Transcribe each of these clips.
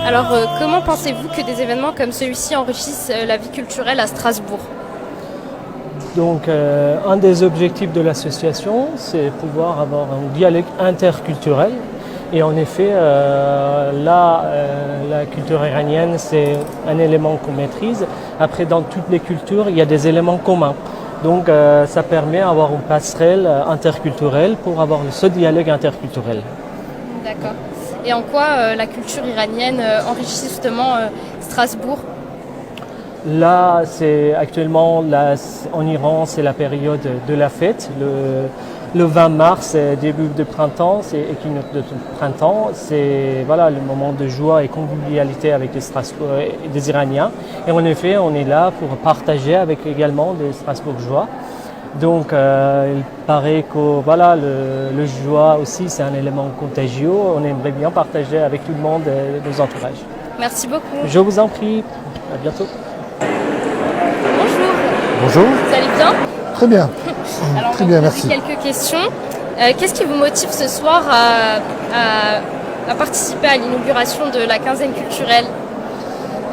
Alors, comment pensez-vous que des événements comme celui-ci enrichissent la vie culturelle à Strasbourg? Donc, un des objectifs de l'association, c'est pouvoir avoir un dialogue interculturel. Et en effet, la culture iranienne, c'est un élément qu'on maîtrise. Après, dans toutes les cultures, il y a des éléments communs. Donc, ça permet d'avoir une passerelle interculturelle pour avoir ce dialogue interculturel. D'accord. Et en quoi la culture iranienne enrichit justement Strasbourg? Là, c'est actuellement, en Iran, c'est la période de la fête. Le 20 mars, début de printemps, c'est équinoxe de printemps. C'est voilà, le moment de joie et convivialité avec des Iraniens. Et en effet, on est là pour partager avec également des Strasbourgeois. Donc, il paraît que voilà, le joie aussi, c'est un élément contagieux. On aimerait bien partager avec tout le monde nos entourages. Merci beaucoup. Je vous en prie. À bientôt. Bonjour. Bonjour. Vous allez bien? Très bien. Alors, Très bien, merci. Quelques questions. Qu'est-ce qui vous motive ce soir à participer à l'inauguration de la quinzaine culturelle?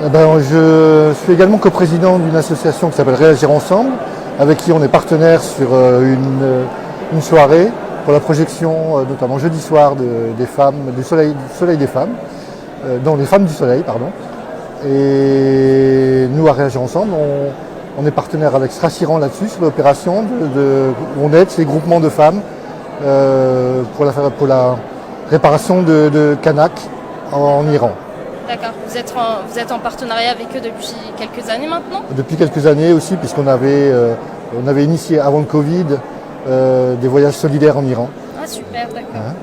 Je suis également coprésident d'une association qui s'appelle Réagir Ensemble, avec qui on est partenaire sur une soirée pour la projection, notamment jeudi soir, des femmes, du soleil des femmes, dans les femmes du soleil, pardon. Et nous, à Réagir Ensemble, on est partenaire avec Strasiran là-dessus, sur l'opération, où on aide ces groupements de femmes pour la réparation de Kanak en Iran. D'accord. Vous êtes en partenariat avec eux depuis quelques années maintenant? Depuis quelques années aussi, puisqu'on avait initié avant le Covid des voyages solidaires en Iran. Ah super, d'accord.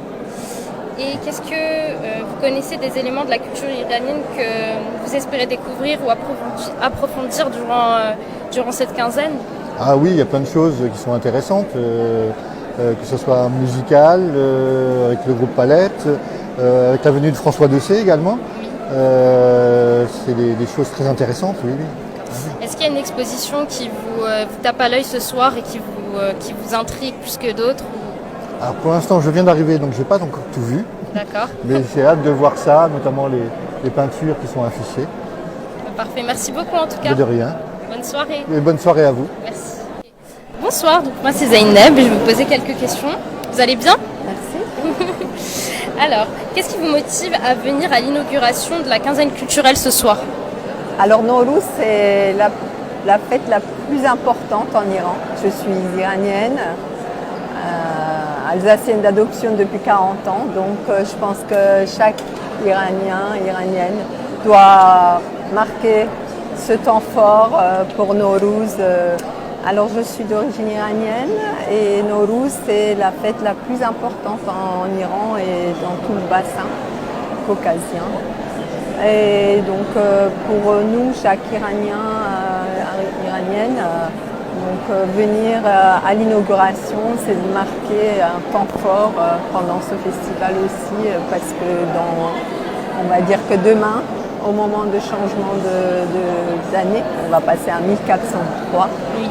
Et qu'est-ce que vous connaissez des éléments de la culture iranienne que vous espérez découvrir ou approfondir durant cette quinzaine? Ah oui, il y a plein de choses qui sont intéressantes, que ce soit musical, avec le groupe Palette, avec la venue de François Dessay également. C'est des choses très intéressantes, oui. Est-ce qu'il y a une exposition qui vous tape à l'œil ce soir et qui vous intrigue plus que d'autres? Alors pour l'instant, je viens d'arriver, donc je n'ai pas encore tout vu. D'accord. Mais j'ai hâte de voir ça, notamment les peintures qui sont affichées. Parfait, merci beaucoup en tout cas. De rien. Bonne soirée. Et bonne soirée à vous. Merci. Bonsoir, donc moi c'est Zainab et je vais vous poser quelques questions. Vous allez bien? Merci. Alors, qu'est-ce qui vous motive à venir à l'inauguration de la quinzaine culturelle ce soir? Alors Nowruz, c'est la fête la plus importante en Iran. Je suis iranienne, alsacienne d'adoption depuis 40 ans, donc je pense que chaque Iranien, Iranienne doit marquer ce temps fort pour Nowruz. Alors je suis d'origine iranienne et Nowruz c'est la fête la plus importante en Iran et dans tout le bassin caucasien. Et donc pour nous, chaque Iranien, Iranienne, venir à l'inauguration, c'est de marquer un temps fort pendant ce festival aussi, parce que on va dire que demain, au moment de changement d'année, on va passer à 1403. Oui.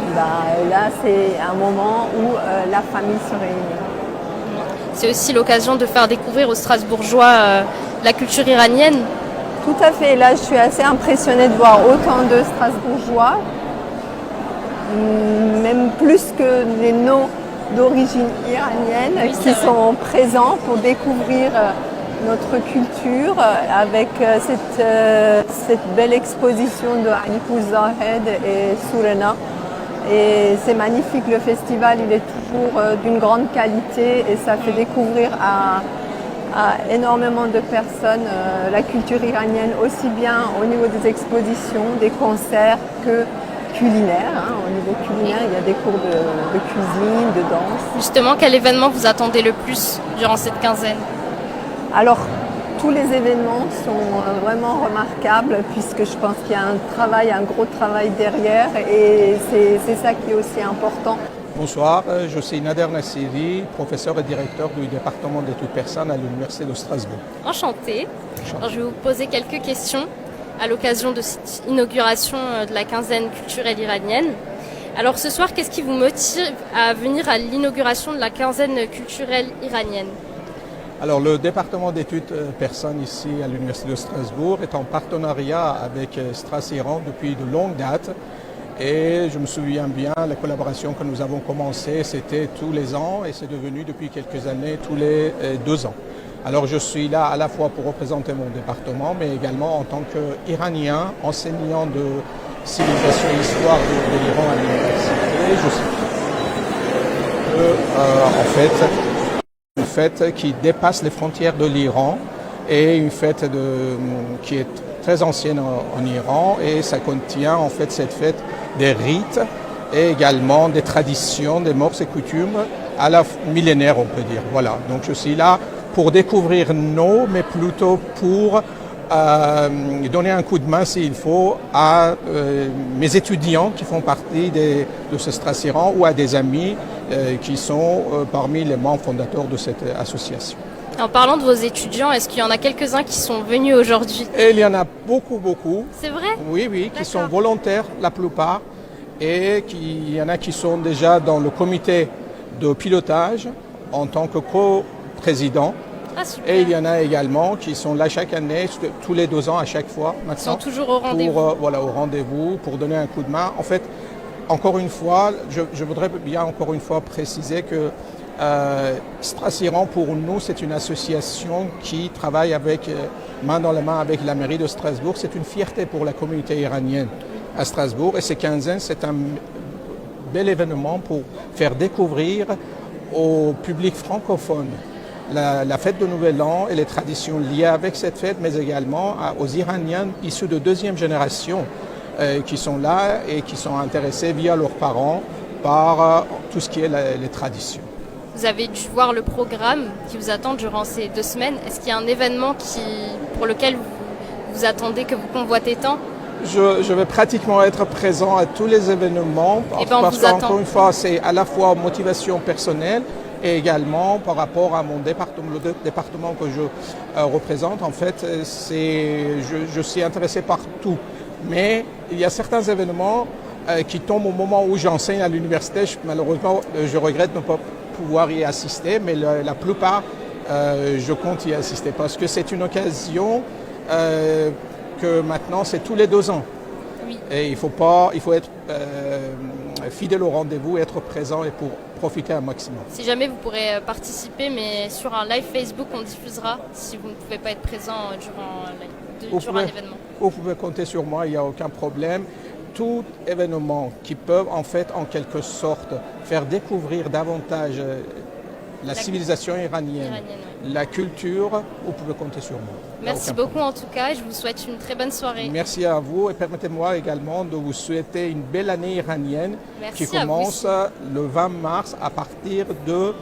Là, c'est un moment où la famille se réunit. C'est aussi l'occasion de faire découvrir aux Strasbourgeois la culture iranienne. Tout à fait. Là, je suis assez impressionnée de voir autant de Strasbourgeois, même plus que les noms d'origine iranienne qui sont présents pour découvrir notre culture avec cette belle exposition de Anikuz Zahed et Surena. Et c'est magnifique, le festival il est toujours d'une grande qualité et ça fait découvrir à énormément de personnes la culture iranienne, aussi bien au niveau des expositions, des concerts que culinaires. Au niveau culinaire, il y a des cours de cuisine, de danse. Justement, quel événement vous attendez le plus durant cette quinzaine? Alors, tous les événements sont vraiment remarquables puisque je pense qu'il y a un gros travail derrière et c'est ça qui est aussi important. Bonsoir, je suis Nader Nassiri, professeur et directeur du département d'études persanes à l'Université de Strasbourg. Enchantée. Alors, je vais vous poser quelques questions à l'occasion de cette inauguration de la quinzaine culturelle iranienne. Alors ce soir, qu'est-ce qui vous motive à venir à l'inauguration de la quinzaine culturelle iranienne? Alors, le département d'études persanes ici à l'Université de Strasbourg est en partenariat avec Stras-Iran depuis de longues dates. Et je me souviens bien, la collaboration que nous avons commencée, c'était tous les ans et c'est devenu depuis quelques années tous les 2 ans. Alors je suis là à la fois pour représenter mon département, mais également en tant qu'Iranien, enseignant de civilisation et histoire de l'Iran à l'université. Je suis une fête qui dépasse les frontières de l'Iran et une fête qui est très ancienne en Iran et ça contient en fait cette fête des rites et également des traditions, des mœurs et coutumes à la millénaire on peut dire. Voilà, donc je suis là pour découvrir nos, mais plutôt pour donner un coup de main s'il faut à mes étudiants qui font partie de ce Stras-Iran ou à des amis qui sont parmi les membres fondateurs de cette association. En parlant de vos étudiants, est-ce qu'il y en a quelques-uns qui sont venus aujourd'hui? Et il y en a beaucoup. C'est vrai? Oui, qui sont volontaires la plupart et il y en a qui sont déjà dans le comité de pilotage en tant que co-président. Ah, super. Et il y en a également qui sont là chaque année, tous les 2 ans à chaque fois maintenant. Ils sont toujours au rendez-vous. Au rendez-vous pour donner un coup de main. En fait, encore une fois, je voudrais bien encore une fois préciser que Stras-Iran pour nous c'est une association qui travaille main dans la main avec la mairie de Strasbourg. C'est une fierté pour la communauté iranienne à Strasbourg et ces quinzaines c'est un bel événement pour faire découvrir au public francophone la fête de Nouvel An et les traditions liées avec cette fête, mais également aux Iraniens issus de 2e génération qui sont là et qui sont intéressés via leurs parents par tout ce qui est les traditions. Vous avez dû voir le programme qui vous attend durant ces 2 semaines. Est-ce qu'il y a un événement pour lequel vous attendez, que vous convoitez tant? Je vais pratiquement être présent à tous les événements parce qu'encore une fois, c'est à la fois motivation personnelle et également par rapport à mon département, le département que je représente. En fait, je suis intéressé par tout. Mais il y a certains événements qui tombent au moment où j'enseigne à l'université. Malheureusement, je regrette de ne pas pouvoir y assister, mais la plupart, je compte y assister parce que c'est une occasion que maintenant, c'est tous les 2 ans. Oui. Et il faut être fidèle au rendez-vous, être présent et pour profiter un maximum. Si jamais vous pourrez participer, mais sur un live Facebook, on diffusera si vous ne pouvez pas être présent durant l'événement. Vous pouvez compter sur moi, il n'y a aucun problème. Tout événement qui peut en fait en quelque sorte faire découvrir davantage la civilisation iranienne, la culture, vous pouvez compter sur moi. Merci beaucoup en tout cas, je vous souhaite une très bonne soirée. Merci à vous et permettez-moi également de vous souhaiter une belle année iranienne qui commence le 20 mars à partir de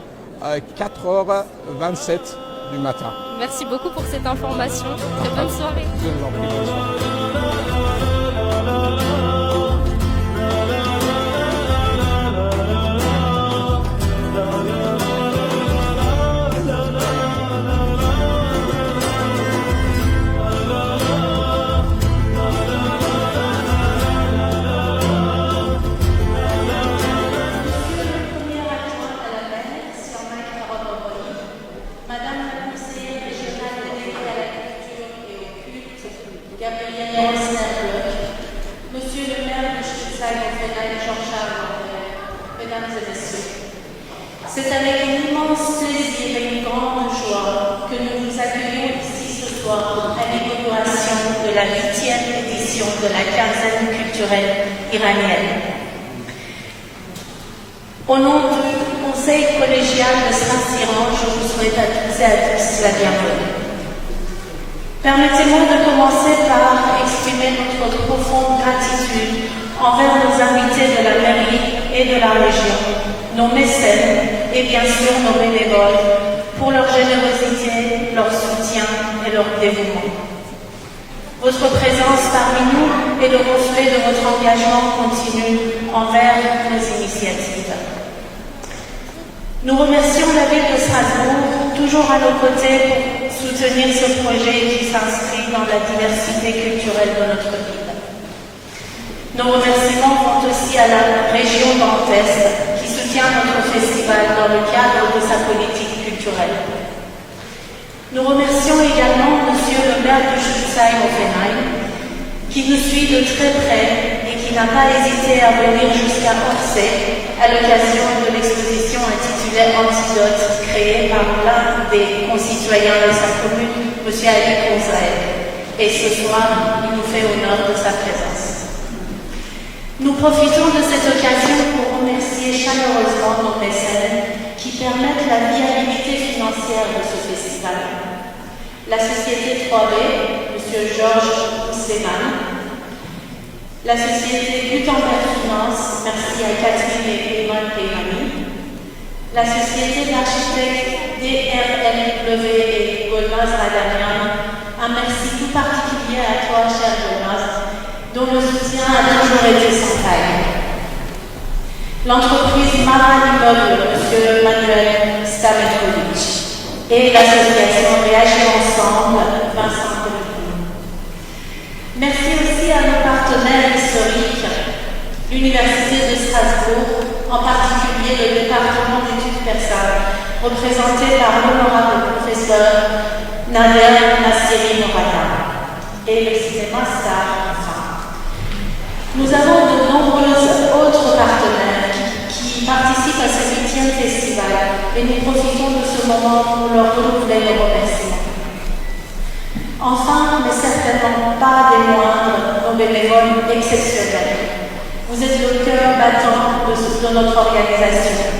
4h27 du matin. Merci beaucoup pour cette information, très bonne soirée. Je vous en prie, bonne soirée. Monsieur le maire de Stuttgart, Jean-Charles Lambert, mesdames et messieurs, c'est avec un immense plaisir et une grande joie que nous vous accueillons ici ce soir à l'inauguration de la 8e édition de la quinzaine culturelle iranienne. Au nom du Conseil collégial de Stras-Iran, je vous souhaite à toutes et à tous la bienvenue. Permettez-moi de commencer par exprimer notre profonde gratitude envers nos invités de la mairie et de la région, nos mécènes et bien sûr nos bénévoles pour leur générosité, leur soutien et leur dévouement. Votre présence parmi nous est le reflet de votre engagement continu envers nos initiatives. Nous remercions la ville de Strasbourg, toujours à nos côtés pour soutenir ce projet qui s'inscrit dans la diversité culturelle de notre ville. Nos remerciements vont aussi à la région Grand Est qui soutient notre festival dans le cadre de sa politique culturelle. Nous remercions également Monsieur le maire de Schulzheim-Offenheim, qui nous suit de très près et qui n'a pas hésité à venir jusqu'à Orsay à l'occasion de l'exposition intitulée Antidote, créée par l'un des concitoyens de sa commune, M. Ali Konzaï. Et ce soir, il nous fait honneur de sa présence. Nous profitons de cette occasion pour remercier chaleureusement nos mécènes qui permettent la viabilité financière de ce festival. La société 3B, M. Georges Bousseman, la société Gutenberg Finance, merci à Catherine et Eman Peyami, la société d'architectes DRLW et Golmaz Radamian, un merci tout particulier à toi, cher Golmaz, dont le soutien a toujours été sans faille. L'entreprise Mara Immeuble, M. Manuel Stametkovic, et l'association Réagir Ensemble, Vincent Colligny. Merci aussi à nos partenaires historiques, l'Université de Strasbourg, en particulier le département d'études persanes, représenté par l'honorable professeur Nader Nassiri Morada, et le cinéma Star, enfin. Nous avons de nombreux autres partenaires qui participent à ce 8e festival et nous profitons de ce moment pour leur renouveler nos remerciements. Enfin, mais certainement pas des moindres, nos bénévoles exceptionnels. Vous êtes le cœur battant de notre organisation.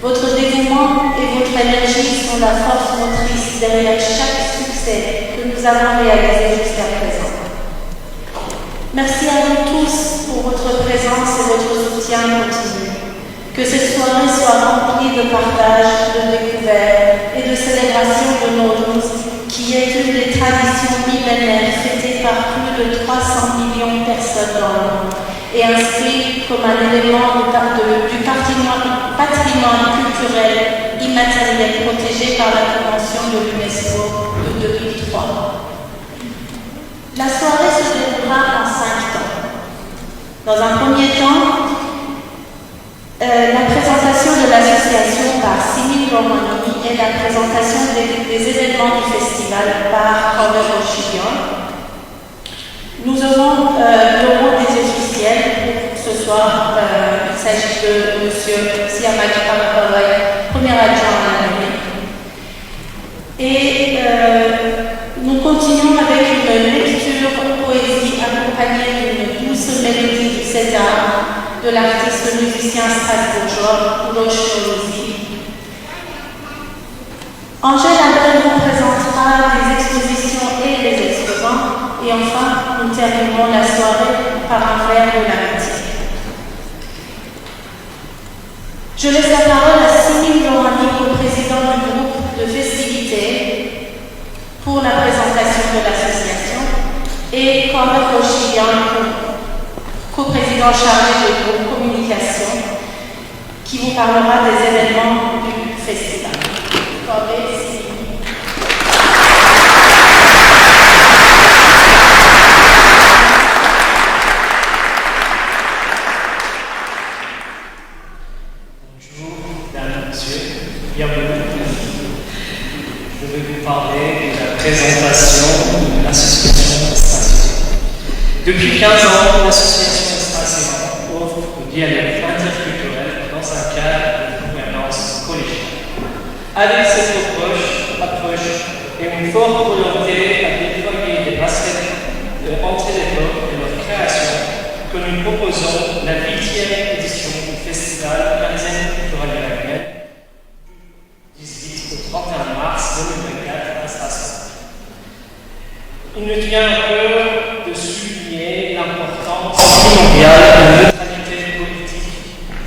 Votre dévouement et votre énergie sont la force motrice derrière chaque succès que nous avons réalisé jusqu'à présent. Merci à vous tous pour votre présence et votre soutien continu. Que cette soirée soit remplie de partage, de découvertes et de célébration de Nowruz, qui est une des traditions millénaires fêtées par plus de 300 millions de personnes dans le monde et inscrite comme un élément du patrimoine culturel immatériel protégé par la Convention de l'UNESCO de 2003. La soirée se déroulera en 5 temps. Dans un premier temps, la présentation de l'association par Simil Romanoni et la présentation des événements du festival par Robert Rochidion. Nous aurons le rôle des officiels. Ce soir, il s'agit de M. Siamaki Pamakawai, premier adjoint à la mairie. Et nous continuons avec une lecture poésie accompagnée d'une douce mélodie du César de l'artiste musicien strasbourgeois Uroš Choluzi. Angèle Abel nous présentera des expositions et les exposants, et enfin nous terminerons la soirée par un verre de l'amitié. Je laisse la parole à Simil Lorani, président du groupe de festivités, pour la présentation de l'association, et Cormac Rochidian, co-président chargé de groupe communication, qui vous parlera des événements du festival. Bonjour, mesdames et messieurs, bienvenue. Je vais vous parler de la présentation de l'association Strasbourg. Depuis 15 ans, l'association Strasbourg offre le dialogue interculturel dans un cadre de gouvernance collégiale. Avec cette approche et une forte volonté à déployer des baskets entre les époques de leur création, que nous proposons la 8e édition du Festival parisien culturel iranienne du 18 au 31 mars 2024 à Strasbourg. Il nous tient à cœur de souligner l'importance primordiale de la neutralité politique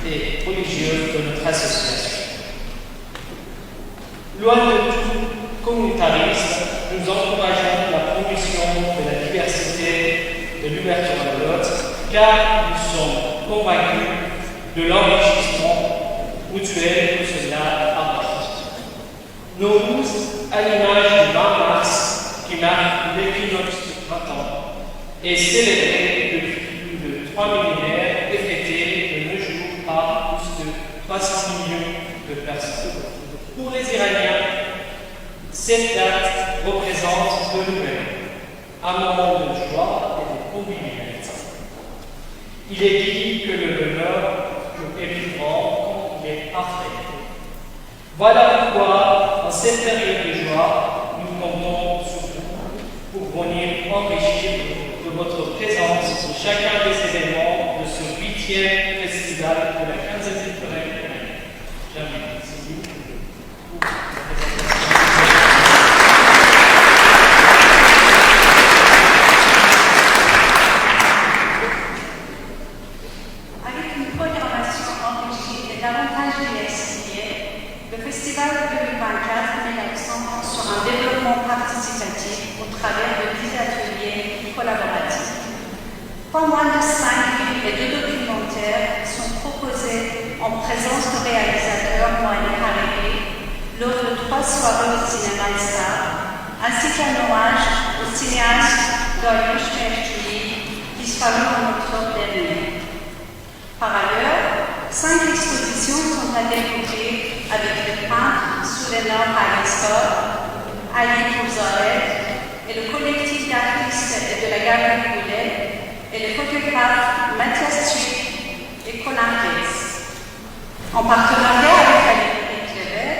et religieuse de notre association. Loin de tout communautarisme, nous encourageons la promotion de la diversité, de l'ouverture à l'autre, car nous sommes convaincus de l'enrichissement mutuel que cela apporte. Nowruz, à l'image du 20 mars, qui marque l'équinoxe du printemps, est célébré depuis plus de 3 millénaires et fêté de 9 jours par plus de 300 millions de personnes. Pour les Iraniens, Cette date représente renouveler un moment de joie et de convivialité. Il est dit que le bonheur est plus grand quand il est parfait. Voilà pourquoi, en cette période de joie, nous comptons sur vous pour venir enrichir de votre présence sur chacun des événements de ce 8e festival de la quinzaine culturelle. J'invite Sylvie pour la présentation. Avec une programmation enrichie et davantage diversifiée, le Festival 2024 met l'accent sur un développement participatif au travers de 10 ateliers collaboratifs. Pas moins de 5 films et 2 documentaires sont proposés en présence de réalisateurs Mohamed Hariri lors de 3 soirées au cinéma Star, ainsi qu'un hommage au cinéaste Dariush Mertuli, disparu en octobre dernier. Par ailleurs, 5 expositions sont à découvrir avec le peintre Surenor Hariskor, Ali Pouzaret et le collectif d'artistes de la Galerie Goulet et le photographe Mathias Tuc et Colin Kess. En partenariat avec la librairie Cléber,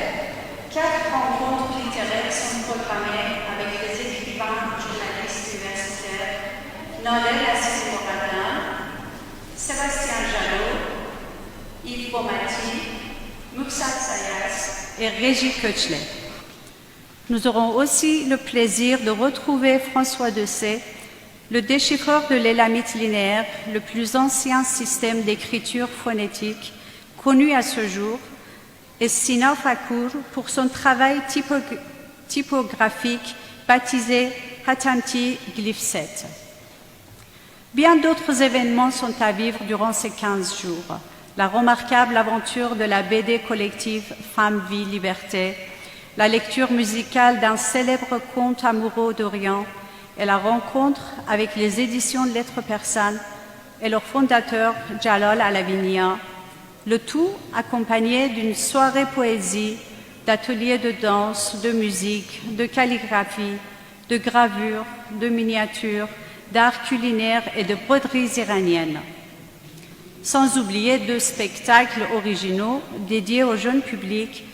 4 rencontres littéraires sont programmées avec les écrivains journalistes universitaires Nordel Assine-Moradin, Sébastien Jalot, Yves Bomati, Muxat Sayas et Régis Koechlet. Nous aurons aussi le plaisir de retrouver François Dessay, le déchiffreur de l'élamite linéaire, le plus ancien système d'écriture phonétique connu à ce jour, et Sina Fakour pour son travail typographique baptisé Hatanti Glyph 7. Bien d'autres événements sont à vivre durant ces 15 jours. La remarquable aventure de la BD collective Femmes, Vie, Liberté, la lecture musicale d'un célèbre conte amoureux d'Orient et la rencontre avec les éditions de Lettres persanes et leur fondateur Jalal Alavinia, le tout accompagné d'une soirée poésie, d'ateliers de danse, de musique, de calligraphie, de gravure, de miniatures, d'art culinaire et de broderies iraniennes. Sans oublier 2 spectacles originaux dédiés au jeune public,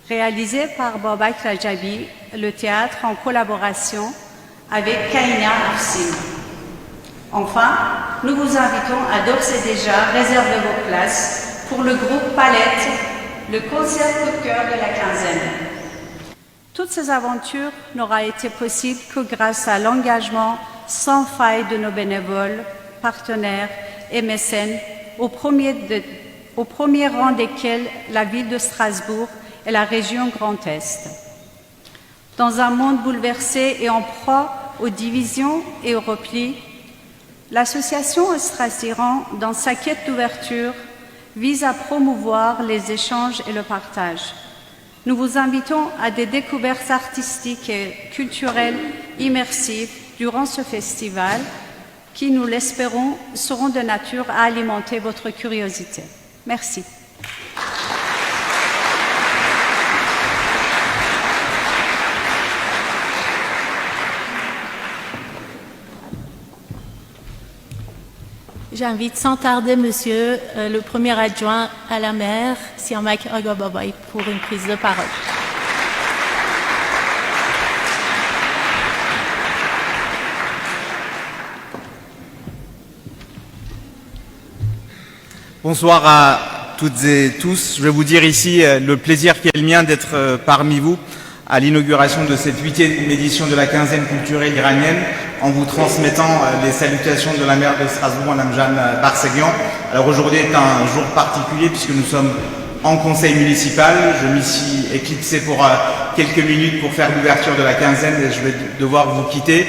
réalisés par Babak Rajabi, le théâtre en collaboration avec Kaina Afsim. Enfin, nous vous invitons à d'ores et déjà réserver vos places pour le groupe Palette, le concert coup de cœur de la quinzaine. Toutes ces aventures n'auraient été possibles que grâce à l'engagement sans faille de nos bénévoles, partenaires et mécènes, au premier rang desquels la ville de Strasbourg et la région Grand Est. Dans un monde bouleversé et en proie aux divisions et aux replis, l'association Eustrasiran, dans sa quête d'ouverture, vise à promouvoir les échanges et le partage. Nous vous invitons à des découvertes artistiques et culturelles immersives durant ce festival qui, nous l'espérons, seront de nature à alimenter votre curiosité. Merci. J'invite sans tarder Monsieur le premier adjoint à la maire, Siamak Agababay, pour une prise de parole. Bonsoir à toutes et tous. Je vais vous dire ici le plaisir qui est le mien d'être parmi vous à l'inauguration de cette 8e édition de la quinzaine culturelle iranienne en vous transmettant les salutations de la maire de Strasbourg, Mme Jeanne Barseguian. Alors aujourd'hui est un jour particulier puisque nous sommes en conseil municipal. Je m'y suis éclipsé pour quelques minutes pour faire l'ouverture de la quinzaine et je vais devoir vous quitter.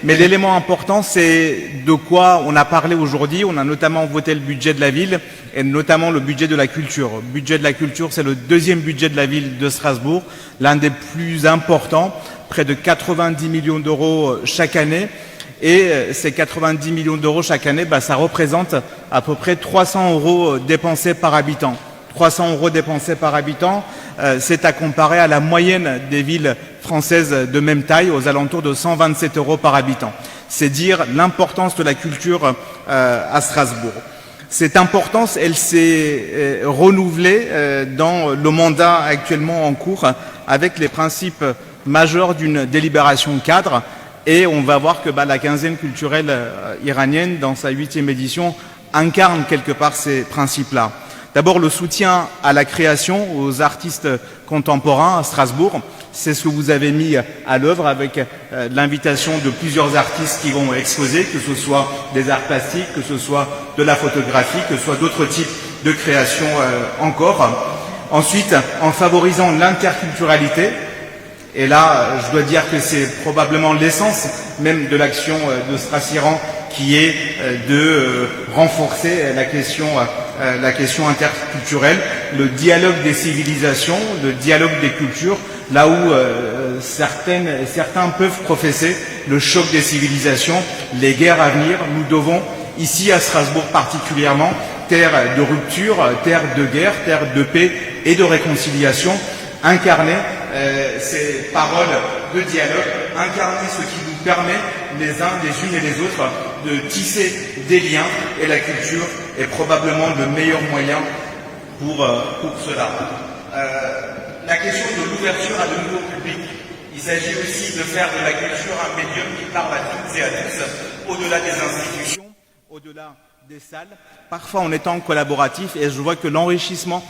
Mais l'élément important, c'est de quoi on a parlé aujourd'hui. On a notamment voté le budget de la ville et notamment le budget de la culture. Le budget de la culture, c'est le 2e budget de la ville de Strasbourg, l'un des plus importants, près de 90 millions d'euros chaque année. Et ces 90 millions d'euros chaque année, ça représente à peu près 300 euros dépensés par habitant. 300 € dépensés par habitant, c'est à comparer à la moyenne des villes françaises de même taille, aux alentours de 127 € par habitant. C'est dire l'importance de la culture à Strasbourg. Cette importance, elle s'est renouvelée dans le mandat actuellement en cours avec les principes majeurs d'une délibération cadre. Et on va voir que la quinzaine culturelle iranienne, dans sa 8e édition, incarne quelque part ces principes-là. D'abord, le soutien à la création, aux artistes contemporains à Strasbourg. C'est ce que vous avez mis à l'œuvre avec l'invitation de plusieurs artistes qui vont exposer, que ce soit des arts plastiques, que ce soit de la photographie, que ce soit d'autres types de créations encore. Ensuite, en favorisant l'interculturalité, et là, je dois dire que c'est probablement l'essence même de l'action de Strasciran, qui est de renforcer la question interculturelle, le dialogue des civilisations, le dialogue des cultures, là où certains peuvent professer le choc des civilisations, les guerres à venir. Nous devons, ici à Strasbourg particulièrement, terre de rupture, terre de guerre, terre de paix et de réconciliation, incarner ces paroles de dialogue, incarner ce qui nous permet les uns, les unes et les autres de tisser des liens, et la culture est probablement le meilleur moyen pour cela. La question de l'ouverture à de nouveaux publics, il s'agit aussi de faire de la culture un médium qui parle à toutes et à tous, au-delà des institutions, au-delà des salles, parfois en étant collaboratif, et je vois que l'enrichissement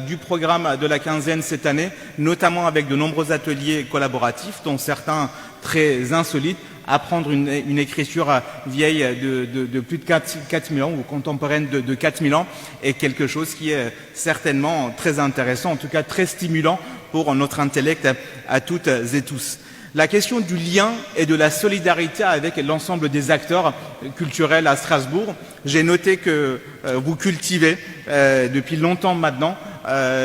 du programme de la quinzaine cette année, notamment avec de nombreux ateliers collaboratifs, dont certains très insolites, apprendre une écriture vieille de plus de 4000 ans ou contemporaine de 4000 ans est quelque chose qui est certainement très intéressant, en tout cas très stimulant pour notre intellect à toutes et tous. La question du lien et de la solidarité avec l'ensemble des acteurs culturels à Strasbourg, j'ai noté que vous cultivez depuis longtemps maintenant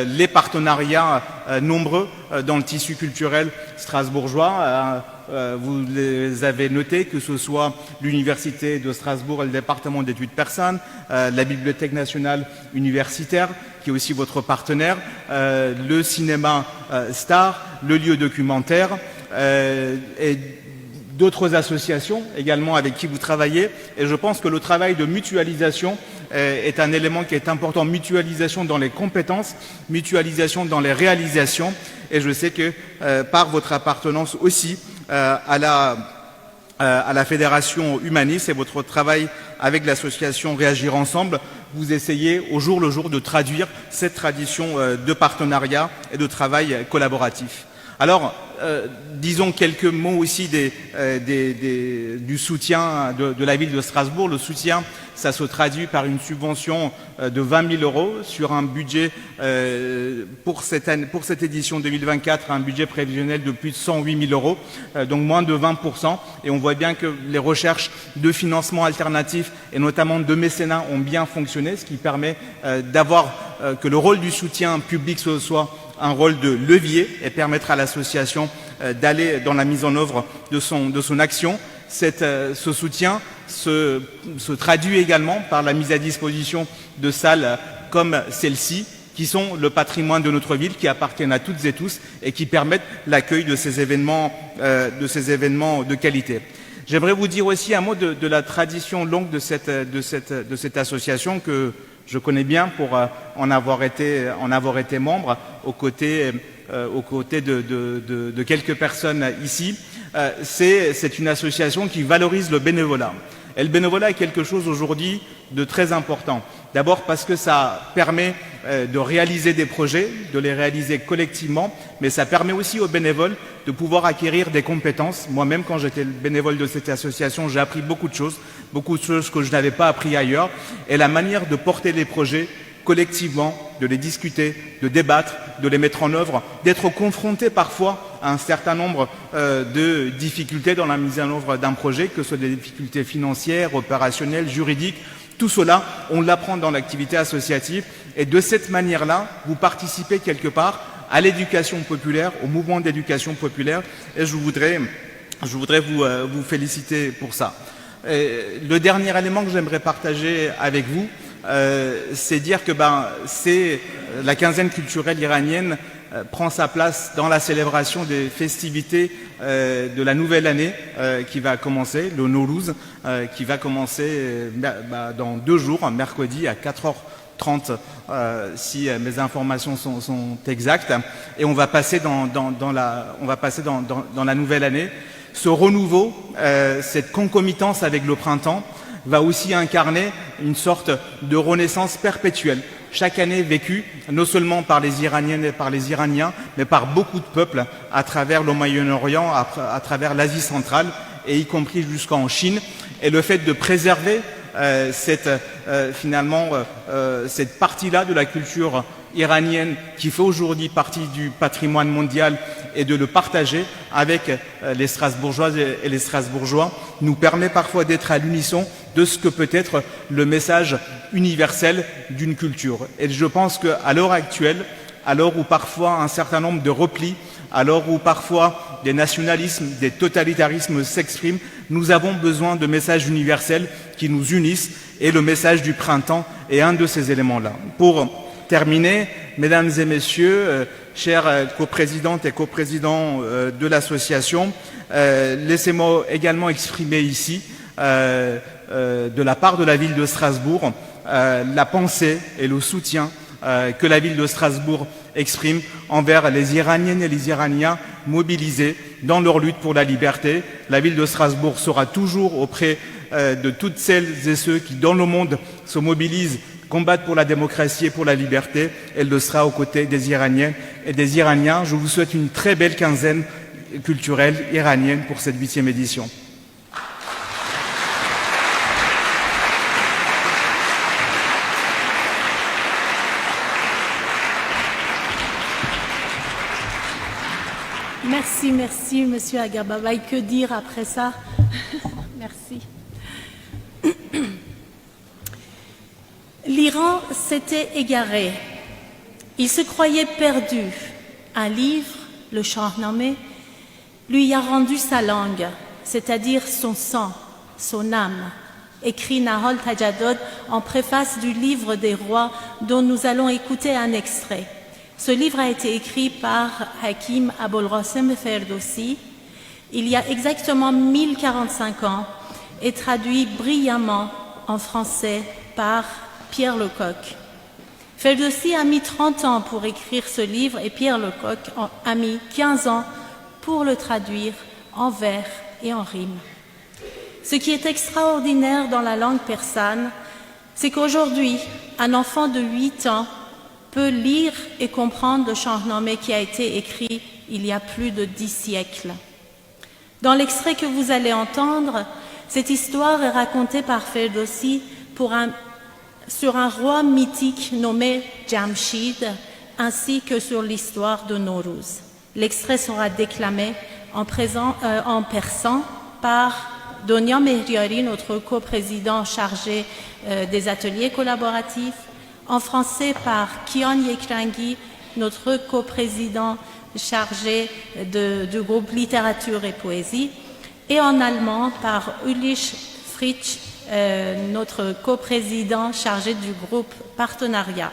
les partenariats nombreux dans le tissu culturel strasbourgeois. Vous les avez notés, que ce soit l'Université de Strasbourg et le département d'études persanes, la Bibliothèque nationale universitaire, qui est aussi votre partenaire, le cinéma Star, le lieu documentaire, et d'autres associations également avec qui vous travaillez. Et je pense que le travail de mutualisation est un élément qui est important. Mutualisation dans les compétences, mutualisation dans les réalisations. Et je sais que par votre appartenance aussi à la Fédération humaniste et votre travail avec l'association Réagir Ensemble, vous essayez au jour le jour de traduire cette tradition de partenariat et de travail collaboratif. Alors, disons quelques mots aussi du soutien de la ville de Strasbourg. Le soutien, ça se traduit par une subvention de 20 000 € sur un budget pour cette édition 2024, un budget prévisionnel de plus de 108 000 €, donc moins de 20%. Et on voit bien que les recherches de financement alternatif et notamment de mécénat ont bien fonctionné, ce qui permet d'avoir que le rôle du soutien public soit un rôle de levier et permettre à l'association d'aller dans la mise en œuvre de son action. Ce soutien se traduit également par la mise à disposition de salles comme celle-ci, qui sont le patrimoine de notre ville, qui appartiennent à toutes et tous et qui permettent l'accueil de ces événements de qualité. J'aimerais vous dire aussi un mot de la tradition longue de cette association que je connais bien pour en avoir été membre aux côtés de quelques personnes ici. C'est une association qui valorise le bénévolat. Et le bénévolat est quelque chose aujourd'hui de très important. D'abord parce que ça permet de réaliser des projets, de les réaliser collectivement, mais ça permet aussi aux bénévoles de pouvoir acquérir des compétences. Moi-même, quand j'étais bénévole de cette association, j'ai appris beaucoup de choses que je n'avais pas appris ailleurs. Et la manière de porter les projets collectivement, de les discuter, de débattre, de les mettre en œuvre, d'être confronté parfois à un certain nombre de difficultés dans la mise en œuvre d'un projet, que ce soit des difficultés financières, opérationnelles, juridiques. Tout cela, on l'apprend dans l'activité associative et de cette manière-là, vous participez quelque part à l'éducation populaire, au mouvement d'éducation populaire et je voudrais vous féliciter pour ça. Et le dernier élément que j'aimerais partager avec vous, c'est dire que la quinzaine culturelle iranienne prend sa place dans la célébration des festivités de la nouvelle année qui va commencer, le Nowruz, qui va commencer dans 2 jours, mercredi à 4h30, si mes informations sont exactes. Et on va passer dans la nouvelle année. Ce renouveau, cette concomitance avec le printemps, va aussi incarner une sorte de renaissance perpétuelle, chaque année vécue non seulement par les Iraniennes et par les Iraniens, mais par beaucoup de peuples à travers le Moyen-Orient, à travers l'Asie centrale, et y compris jusqu'en Chine. Et le fait de préserver cette partie-là de la culture iranienne qui fait aujourd'hui partie du patrimoine mondial et de le partager avec les Strasbourgeoises et les Strasbourgeois nous permet parfois d'être à l'unisson de ce que peut être le message universel d'une culture. Et je pense qu'à l'heure actuelle, à l'heure où parfois un certain nombre de replis, à l'heure où parfois des nationalismes, des totalitarismes s'expriment, nous avons besoin de messages universels qui nous unissent, et le message du printemps est un de ces éléments-là. Pour terminer, mesdames et messieurs, chères coprésidentes et coprésidents de l'association, laissez-moi également exprimer ici, de la part de la ville de Strasbourg, la pensée et le soutien que la ville de Strasbourg exprime envers les Iraniennes et les Iraniens mobilisés dans leur lutte pour la liberté. La ville de Strasbourg sera toujours auprès de toutes celles et ceux qui, dans le monde, se mobilisent, combattent pour la démocratie et pour la liberté. Elle le sera aux côtés des Iraniennes et des Iraniens. Je vous souhaite une très belle quinzaine culturelle iranienne pour cette 8e édition. Merci, Monsieur Agababaye. Que dire après ça? Merci. L'Iran s'était égaré. Il se croyait perdu. Un livre, le Shahnameh, lui a rendu sa langue, c'est-à-dire son sang, son âme, écrit Nahal Tajaddud en préface du livre des rois dont nous allons écouter un extrait. Ce livre a été écrit par Hakim Abolghasem Ferdowsi il y a exactement 1045 ans et traduit brillamment en français par Pierre Lecoq. Ferdowsi a mis 30 ans pour écrire ce livre et Pierre Lecoq a mis 15 ans pour le traduire en vers et en rimes. Ce qui est extraordinaire dans la langue persane, c'est qu'aujourd'hui, un enfant de 8 ans peut lire et comprendre le Shahnameh qui a été écrit il y a plus de 10 siècles. Dans l'extrait que vous allez entendre, cette histoire est racontée par Ferdowsi sur un roi mythique nommé Jamshid, ainsi que sur l'histoire de Nowruz. L'extrait sera déclamé en persan par Donia Mehriari, notre coprésident chargé des ateliers collaboratifs, en français par Kian Yekrangi, notre coprésident chargé du groupe littérature et poésie, et en allemand par Ulrich Fritsch, notre coprésident chargé du groupe partenariat.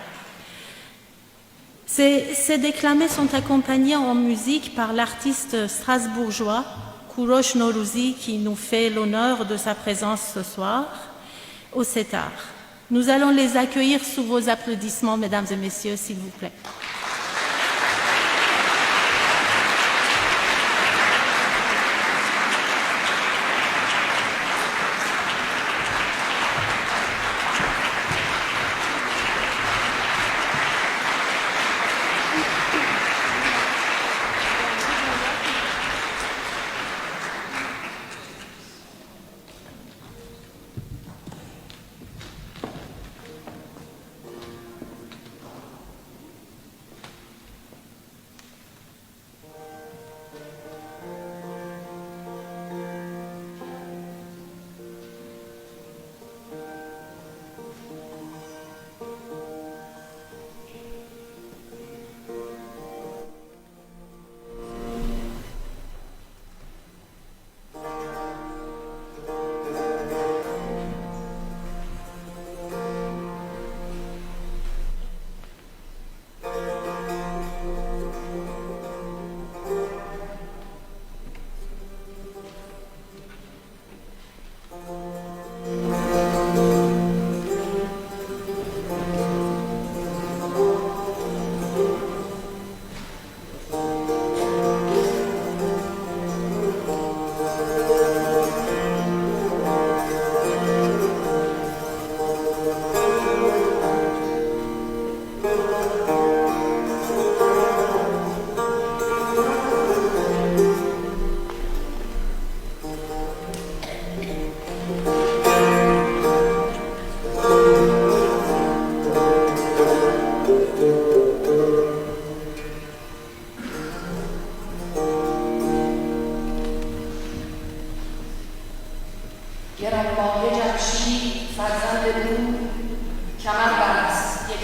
Ces déclamés sont accompagnés en musique par l'artiste strasbourgeois Kourosh Nowrouzi qui nous fait l'honneur de sa présence ce soir au Setar. Nous allons les accueillir sous vos applaudissements, mesdames et messieurs, s'il vous plaît.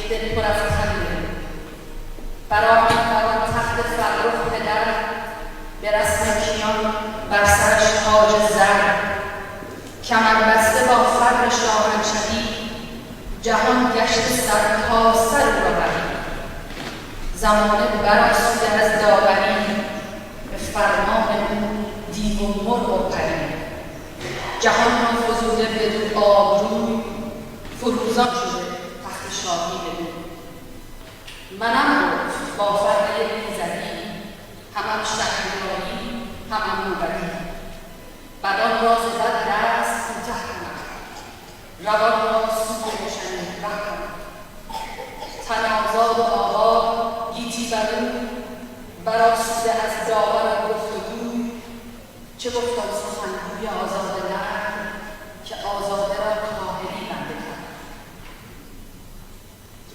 دل پر از خنده برآمیختند تخت فرخ پدر به رسم کیان بر سرش تاج زر کمربسته با فر شاهنشهی جهان گشت سر تا سر ببری زمانه برآسوده از داوری به فرمان او دیو و مرغ و پری جهان را فزوده بدو آبروی فروزان شده تخت شاهی بدو منم گفت با فرق ایزدی همم شهریاری همم موبدی بدان را زد دست کوته کند روان را سوی روشنی ره کند تن آزاد و آباد گیتی بر او برآسوده از داور و گفتگوی چه گفتم سخنگوی آزاده نرم که آزاده را کاهلی بنده کرد.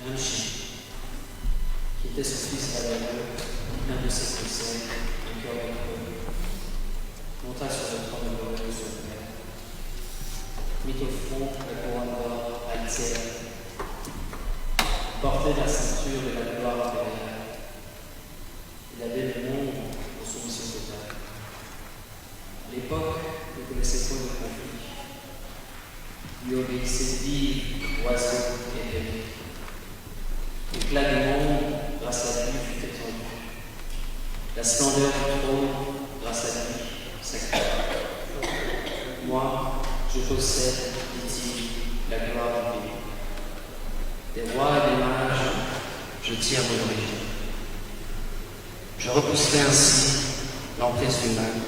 Jamshid, qui était son fils Adameux, un de ses conseils, un cœur d'épreuve, monta sur le trône de son père, mit au front la couronne d'or altière, portait la ceinture de la gloire impériale. Il avait le monde pour soumission totale. À l'époque, il ne connaissait point de conflit. Lui obéissait dix oiseaux et bébés. L'éclat du monde, grâce à lui, fut étendu. La splendeur du trône, grâce à lui, s'accroît. Moi, je possède, dit-il, la gloire du pays. Des rois et des mages, je tire mon origine. Je repousserai ainsi l'emprise humaine.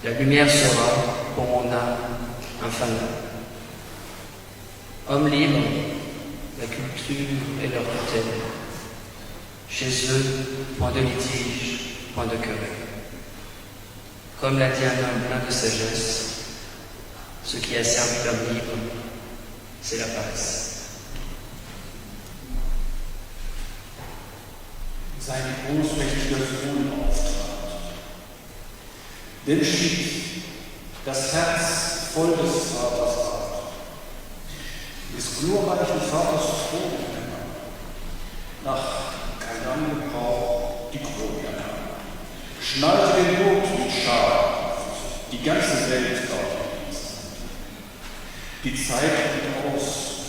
La lumière sera, pour mon âme, un fanal. Hommes libres, la culture et leur tutelle. Chez eux, point de litige, point de querelle. Comme l'a dit un homme plein de sagesse, ce qui a servi l'homme libre, c'est la paresse. Sein großmächtiger Thronauftrag. Denn schied das Herz voll des Vaters Rat, des glorreichen Vaters Thron nach keinem Gebrauch die Krone ernahm, schnallte den Gurt mit Schal, die ganze Welt dort ließ. Die Zeit geht aus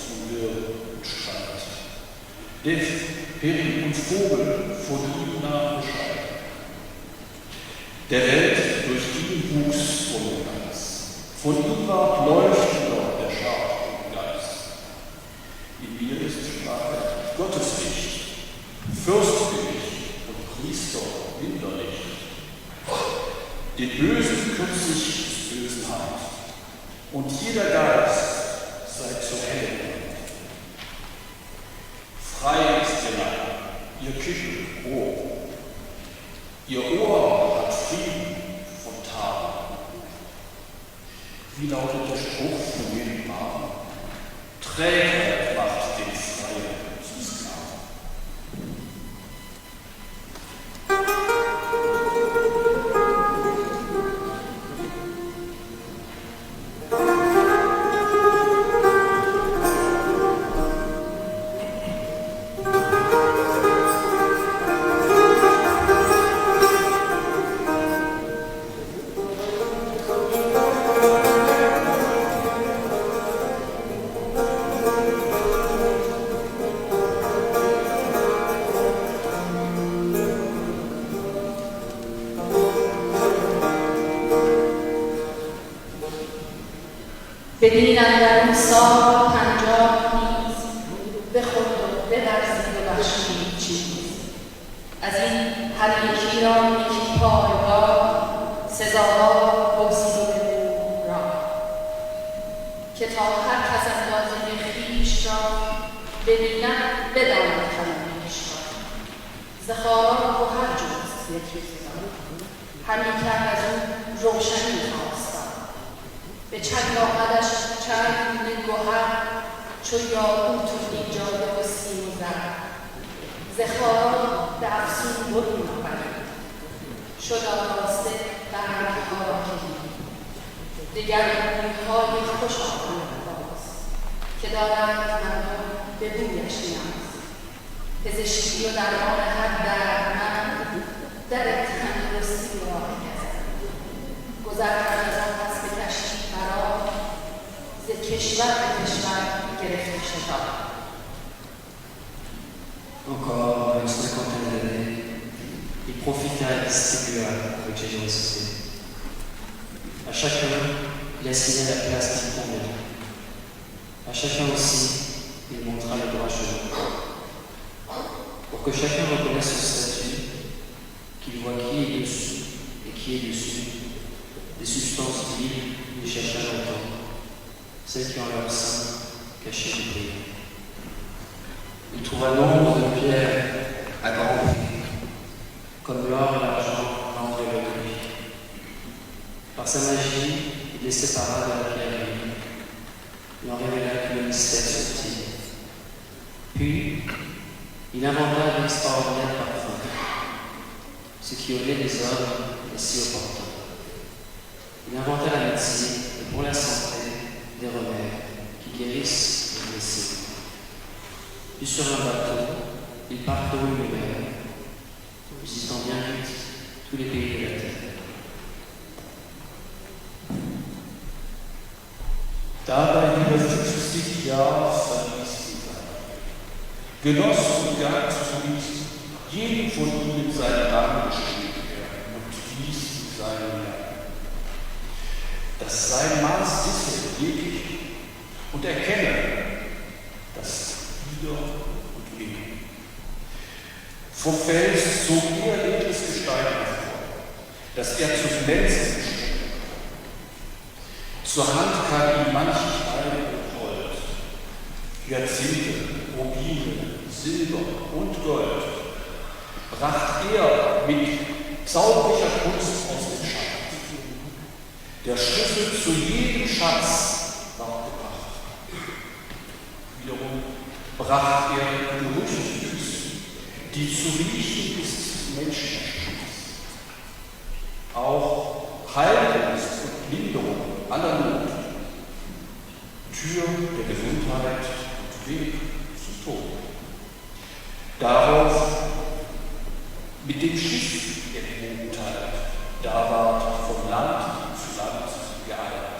von Wirr und Streit. Peri und Vogel von ihm nach Bescheid. Der Welt durch ihn wuchs Geist. Von ihm war leuchtender der scharfe Geist. In mir ist Sprache Gotteslicht, Fürstgericht und Priester Winterlicht. Den Bösen kürzt sich des Bösen Hand, und jeder Geist sei zur Hölle. Frei ist ihr Leib, ihr Küchen roh, ihr Ohr hat Frieden von Tagen. Wie lautet der Spruch von jedem Mann? Trägheit macht den Freien zum Sklaven. بدین اندرون سال 50 نیز بخورد و بورزید و بخشید چیز از این هر یکی را یکی پایگاه سزاوار بگزید و بگو را که تا هر کس اندازه خویش را ببیند بداند کلمه‌اش را ز خارا گهر جست یک همی کرد از او روشنی خواستم به چنگ آمدش چند گوهر چو یاقوت و ایجاده و سیم و زر ز خارا به افسون برون آورید شد آراسته برگها را کلید دیگر بویهای خوش آمد باز که دارند مردم به بویش پزشکی و درمان هر دردمند در تندرستی راه می‌زند. گذران از آن پس به کشتی فرار ز کشور به کشور گرفته شتاب. Encore une cinquantaine d'années, il profita et distribua avec générosité. À chacun, il assignait la place qui lui convenait. À chacun aussi, il montra le droit chemin. Pour que chacun reconnaisse son statut, qu'il voit qui est dessus et qui est dessus, des substances vives il chercha longtemps, celles qui ont leur sein caché du brillant. Il trouva nombre de pierres à grand prix, comme l'or et l'argent enveloppés. Par sa magie, il les sépara de la pierrerie. Il n'en révéla que le mystère subtil. Puis, il inventa un extraordinaire parfum, ce qui au lait des hommes est si opportun. Il inventa la médecine et pour la santé des remèdes qui guérissent les blessés. Puis sur un bateau, il parcourut le mer, visitant bien vite tous les pays de la terre. Dabei über 50 Jahre verließ die Welt. Genoss und gab zunächst jedem von ihnen seinen Rang bestimmt werden und wies zu seinem Lernen. Das sein Maß wisse wirklich und erkenne, dass wieder und wieder. Vom Fels zog ihr edles Gestein hervor, das er zu glänzen bestimmt. Zur Hand kam ihm manch Stein und Gold, Hyazinthe, Rubine, Silber und Gold, bracht er mit zauberlicher Kunst aus dem Schatz. Der Schlüssel zu jedem Schatz war gebracht. Wiederum brachte er Gerüche Füße, die zu riechen bis des Menschen erstieß. Auch Heilkunst und Linderung aller Not, Tür der Gesundheit und Weg zum Tod. Darauf mit dem Schiff der Mondteil, da ward von Land zu Land geeilt.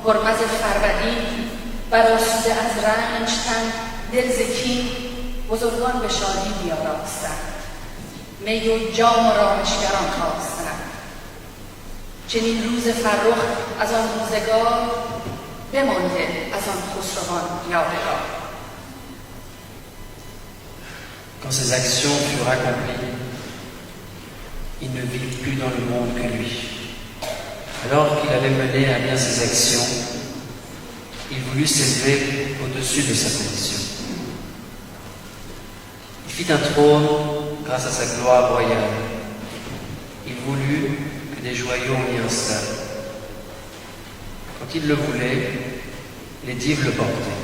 هرمز فربدی برآسوده از رنج تن دل ز کین بزرگان به شادی بیاراستند می و جام و رامشگران خواستند چنین روز فرخ از آن روزگار بمانده از آن خسروان یادگار. Quand ses actions furent accomplies, il ne vit plus dans le monde que lui. Alors qu'il allait mener à bien ses actions, il voulut s'élever au-dessus de sa condition. Il fit un trône grâce à sa gloire royale. Il voulut que des joyaux y installent. Quand il le voulait, les dives le portaient.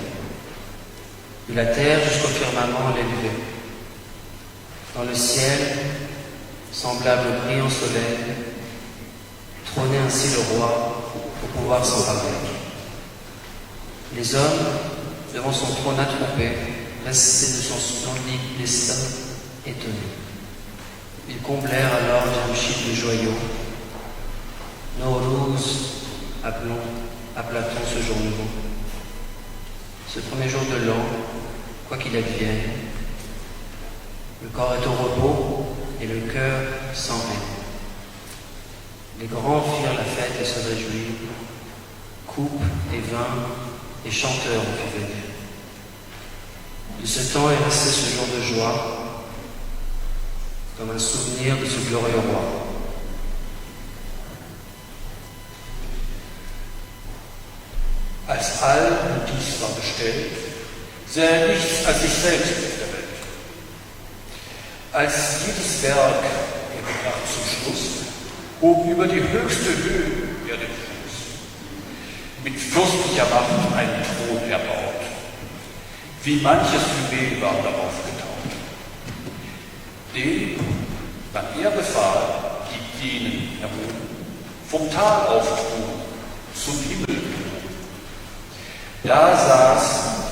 De la terre jusqu'au firmament l'élevé. Dans le ciel, semblable au brillant soleil, trônait ainsi le roi pour pouvoir s'en parler. Les hommes, devant son trône attroupé, restés de son splendide destin, étonnés. Ils comblèrent alors Jamshid de joyaux. Nowruz, appela-t-on ce jour nouveau. Ce premier jour de l'an, quoi qu'il advienne, le corps est au repos et le cœur sans haine. Les grands firent la fête et se réjouirent, coupe et vin et chanteurs ont pu venir. De ce temps est resté ce jour de joie, comme un souvenir de ce glorieux roi. Als all dies war bestellt, sah er nichts als sich selbst auf der Welt. Als jedes Werk er gebracht zum Schluss, hob über die höchste Höhe er den Fuß. Mit fürstlicher Macht einen Thron erbaut. Wie manches Juwel war darauf getaut. Den, wann er befahl, gibt jenen erhoben, vom Tal auftrugen, zum Himmel gehoben. Da saß,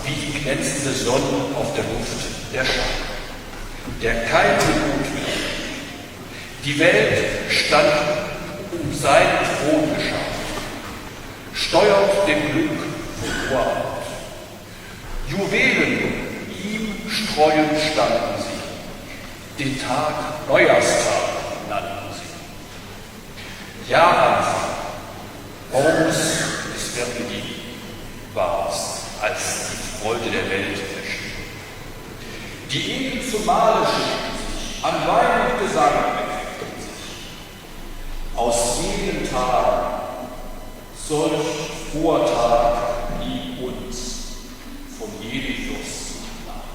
wie die glänzende Sonne auf der Luft, der Schein, der kein Gut mehr. Die Welt stand um seinen Thron geschaffen, steuert dem Glück von Ohrhand. Juwelen ihm streuend standen sie, den Tag Neujahrstag nannten sie. Jahranfang, Horus des Vermedi war's, als die Freude der Welt erschien. Die Ehen zum Mahle schickten sich, an Wein und Gesang erquickten sich. Aus jedem Tag, solch Vortag blieb uns von jedem Fürsten nach.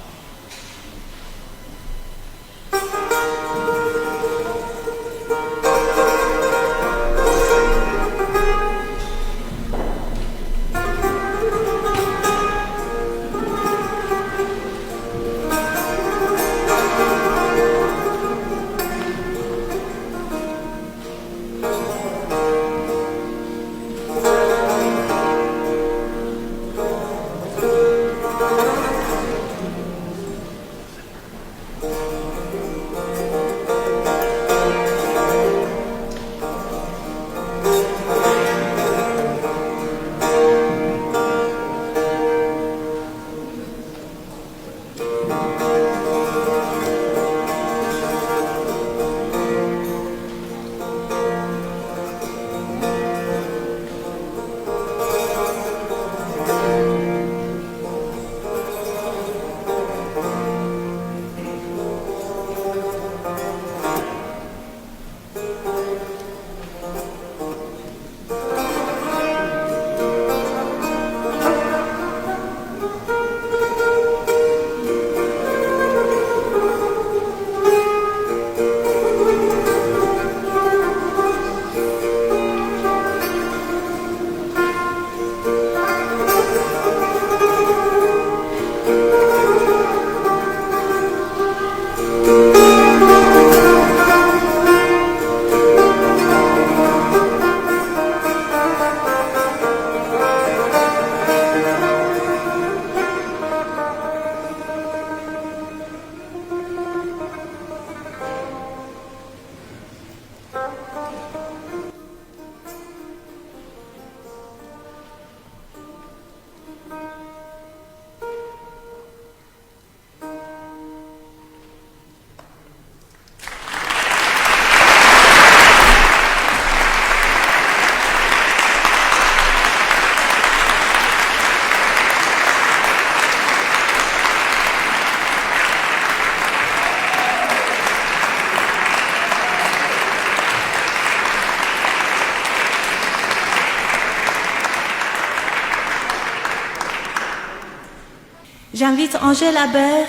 J'invite Angèle Habert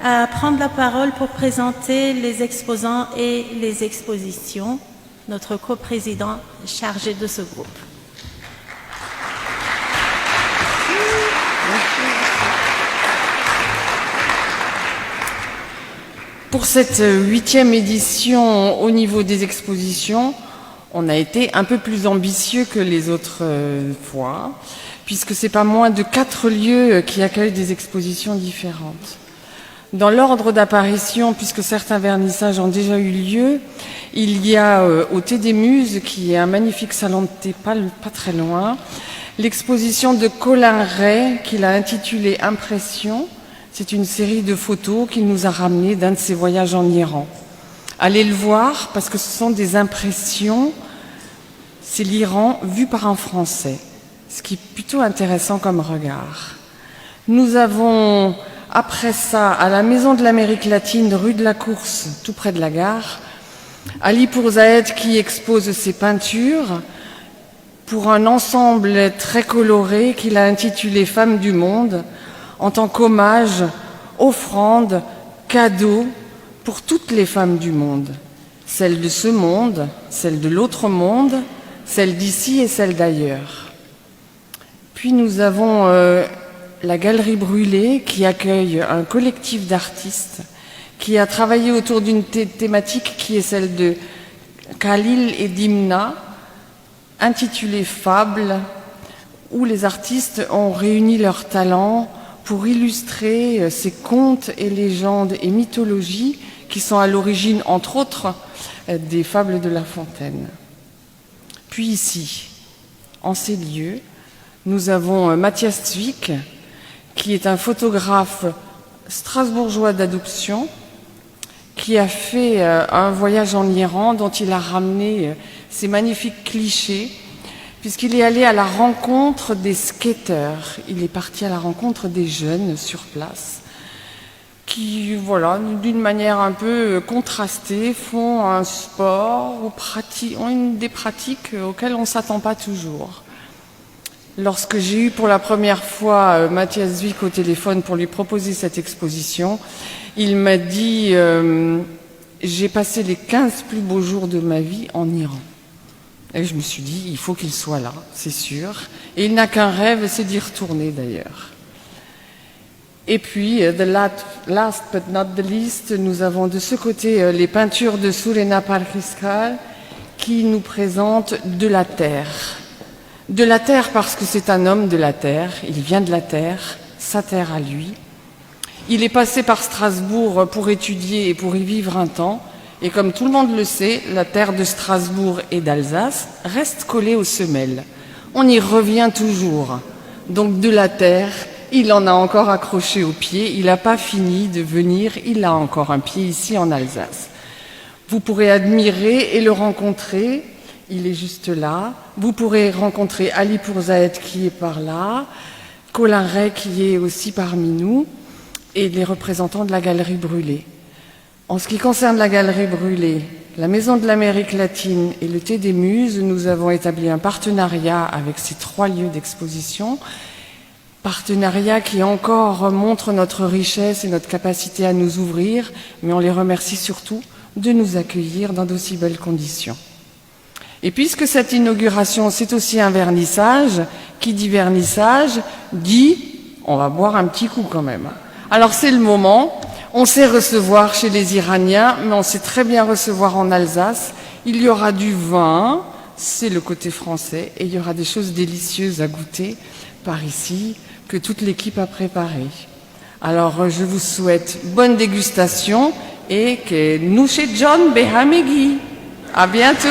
à prendre la parole pour présenter les exposants et les expositions, notre coprésident chargé de ce groupe. Pour cette 8e édition, au niveau des expositions, on a été un peu plus ambitieux que les autres fois, puisque c'est pas moins de 4 lieux qui accueillent des expositions différentes. Dans l'ordre d'apparition, puisque certains vernissages ont déjà eu lieu, il y a au Thé des Muses, qui est un magnifique salon de thé pas très loin, l'exposition de Colin Ray, qu'il a intitulée Impression. C'est une série de photos qu'il nous a ramenées d'un de ses voyages en Iran. Allez le voir, parce que ce sont des impressions, c'est l'Iran vu par un Français, ce qui est plutôt intéressant comme regard. Nous avons, après ça, à la Maison de l'Amérique latine, rue de la Course, tout près de la gare, Ali Pourzaed qui expose ses peintures pour un ensemble très coloré qu'il a intitulé Femmes du Monde, en tant qu'hommage, offrande, cadeau pour toutes les femmes du monde, celles de ce monde, celles de l'autre monde, celles d'ici et celles d'ailleurs. Puis nous avons la Galerie Brûlée qui accueille un collectif d'artistes qui a travaillé autour d'une thématique qui est celle de Khalil et Dimna, intitulée Fables, où les artistes ont réuni leurs talents pour illustrer ces contes et légendes et mythologies qui sont à l'origine, entre autres, des fables de La Fontaine. Puis ici, en ces lieux, nous avons Matthias Zwick, qui est un photographe strasbourgeois d'adoption, qui a fait un voyage en Iran dont il a ramené ces magnifiques clichés, puisqu'il est allé à la rencontre des skateurs. Il est parti à la rencontre des jeunes sur place, qui, voilà, d'une manière un peu contrastée, font un sport ou ont des pratiques auxquelles on ne s'attend pas toujours. Lorsque j'ai eu pour la première fois Matthias Zwick au téléphone pour lui proposer cette exposition, il m'a dit j'ai passé les 15 plus beaux jours de ma vie en Iran. Et je me suis dit, il faut qu'il soit là, c'est sûr. Et il n'a qu'un rêve, c'est d'y retourner d'ailleurs. Et puis, last but not the least, nous avons de ce côté les peintures de Surena Parkiskal qui nous présentent de la terre. De la terre parce que c'est un homme de la terre, il vient de la terre, sa terre à lui. Il est passé par Strasbourg pour étudier et pour y vivre un temps. Et comme tout le monde le sait, la terre de Strasbourg et d'Alsace reste collée aux semelles. On y revient toujours. Donc de la terre, il en a encore accroché au pied. Il n'a pas fini de venir, il a encore un pied ici en Alsace. Vous pourrez admirer et le rencontrer. Il est juste là. Vous pourrez rencontrer Ali Pourzaed qui est par là, Colin Ray qui est aussi parmi nous, et les représentants de la Galerie Brûlée. En ce qui concerne la Galerie Brûlée, la Maison de l'Amérique latine et le Thé des Muses, nous avons établi un partenariat avec ces 3 lieux d'exposition. Partenariat qui encore montre notre richesse et notre capacité à nous ouvrir, mais on les remercie surtout de nous accueillir dans d'aussi belles conditions. Et puisque cette inauguration, c'est aussi un vernissage, qui dit vernissage, dit on va boire un petit coup quand même. Alors c'est le moment, on sait recevoir chez les Iraniens, mais on sait très bien recevoir en Alsace. Il y aura du vin, c'est le côté français, et il y aura des choses délicieuses à goûter par ici, que toute l'équipe a préparé. Alors je vous souhaite bonne dégustation et que nous chez John Behamegi. À bientôt.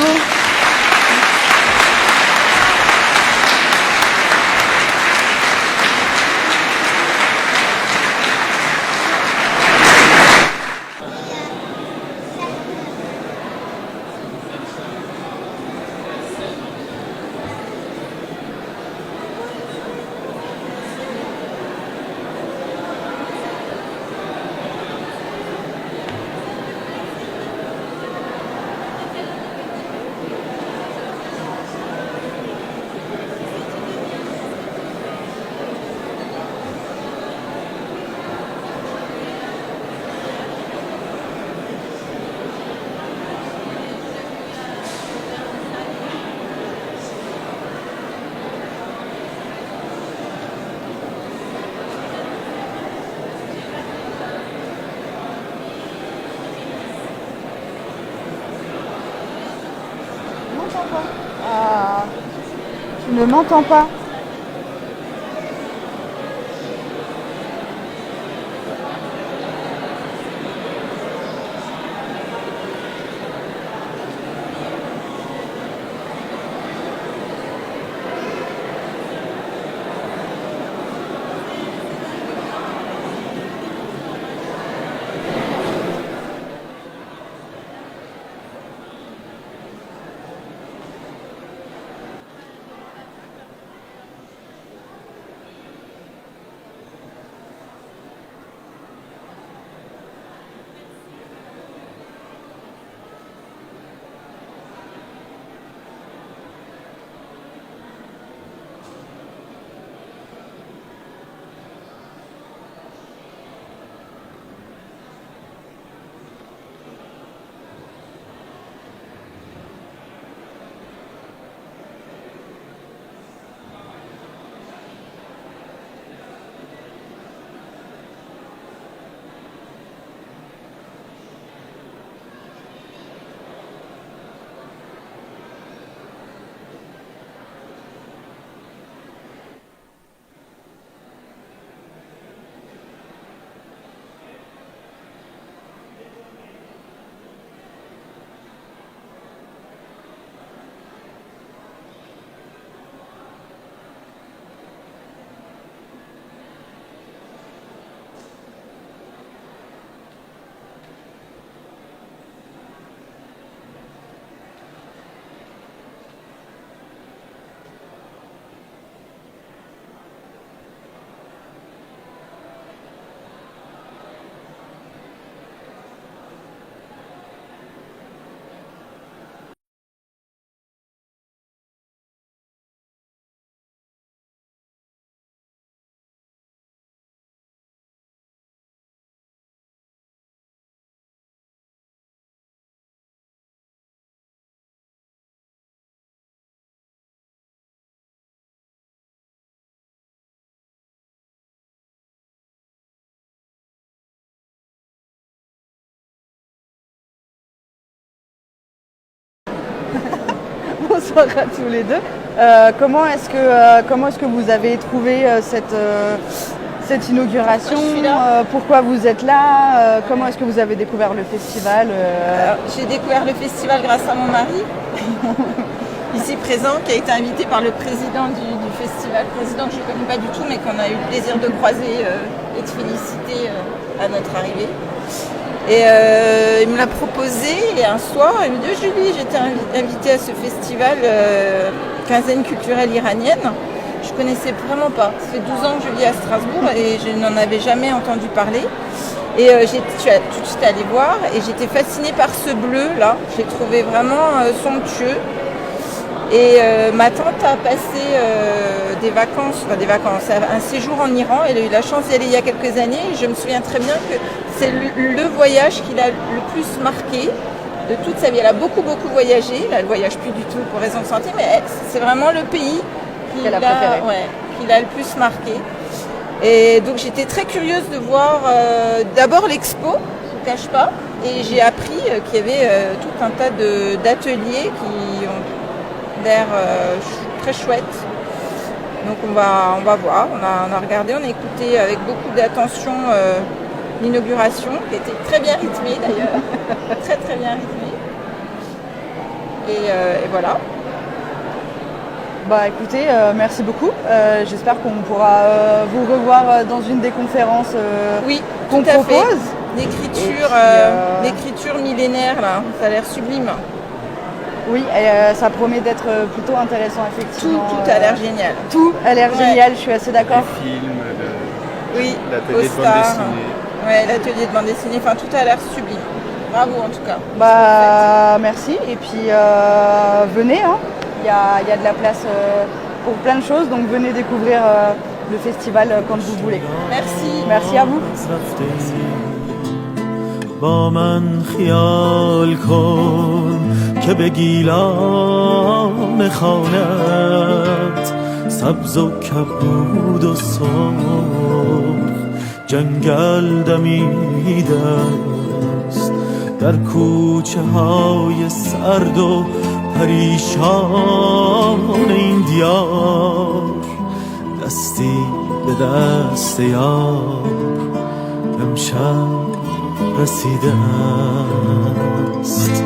ne m'entend pas. Bonsoir à tous les deux. Comment est-ce que vous avez trouvé cette inauguration? Pourquoi vous êtes là? Comment est-ce que vous avez découvert le festival? J'ai découvert le festival grâce à mon mari, ici présent, qui a été invité par le président du festival, président que je ne connais pas du tout, mais qu'on a eu le plaisir de croiser et de féliciter à notre arrivée. Et il me l'a proposé et un soir, il me dit « Julie, j'étais invitée à ce festival quinzaine culturelle iranienne. Je ne connaissais vraiment pas. Ça fait 12 ans que je vis à Strasbourg et je n'en avais jamais entendu parler. Et je suis tout de suite allée voir et j'étais fascinée par ce bleu là. J'ai trouvé vraiment somptueux. Et ma tante a passé un séjour en Iran. Elle a eu la chance d'y aller il y a quelques années. Et je me souviens très bien que c'est le voyage qui l'a le plus marqué de toute sa vie. Elle a beaucoup voyagé. Là, elle ne voyage plus du tout pour raison de santé, mais c'est vraiment le pays qui l'a le plus marqué. Et donc j'étais très curieuse de voir d'abord l'expo, je ne cache pas, et j'ai appris qu'il y avait tout un tas d'ateliers qui ont l'air très chouettes. Donc on va voir, on a regardé, on a écouté avec beaucoup d'attention l'inauguration, qui était très bien rythmée d'ailleurs, très bien rythmée. Et voilà. Bah écoutez, merci beaucoup. J'espère qu'on pourra vous revoir dans une des conférences qu'on propose. L'écriture millénaire, là, ça a l'air sublime. Oui, ça promet d'être plutôt intéressant, effectivement. Tout a l'air génial. Tout a l'air génial, je suis assez d'accord. Les films, l'atelier de bande dessinée. Ouais, l'atelier de bande dessinée, enfin tout a l'air sublime. Bravo en tout cas. Bah merci, et puis venez, hein. Il y a de la place pour plein de choses, donc venez découvrir le festival quand vous voulez. Merci. Merci à vous. با من خیال کن که به گیلان خانت سبز و کبود و سرخ جنگل دمیده است در کوچه های سرد و پریشان این دیار دستی به دست یار امشب رسیده است.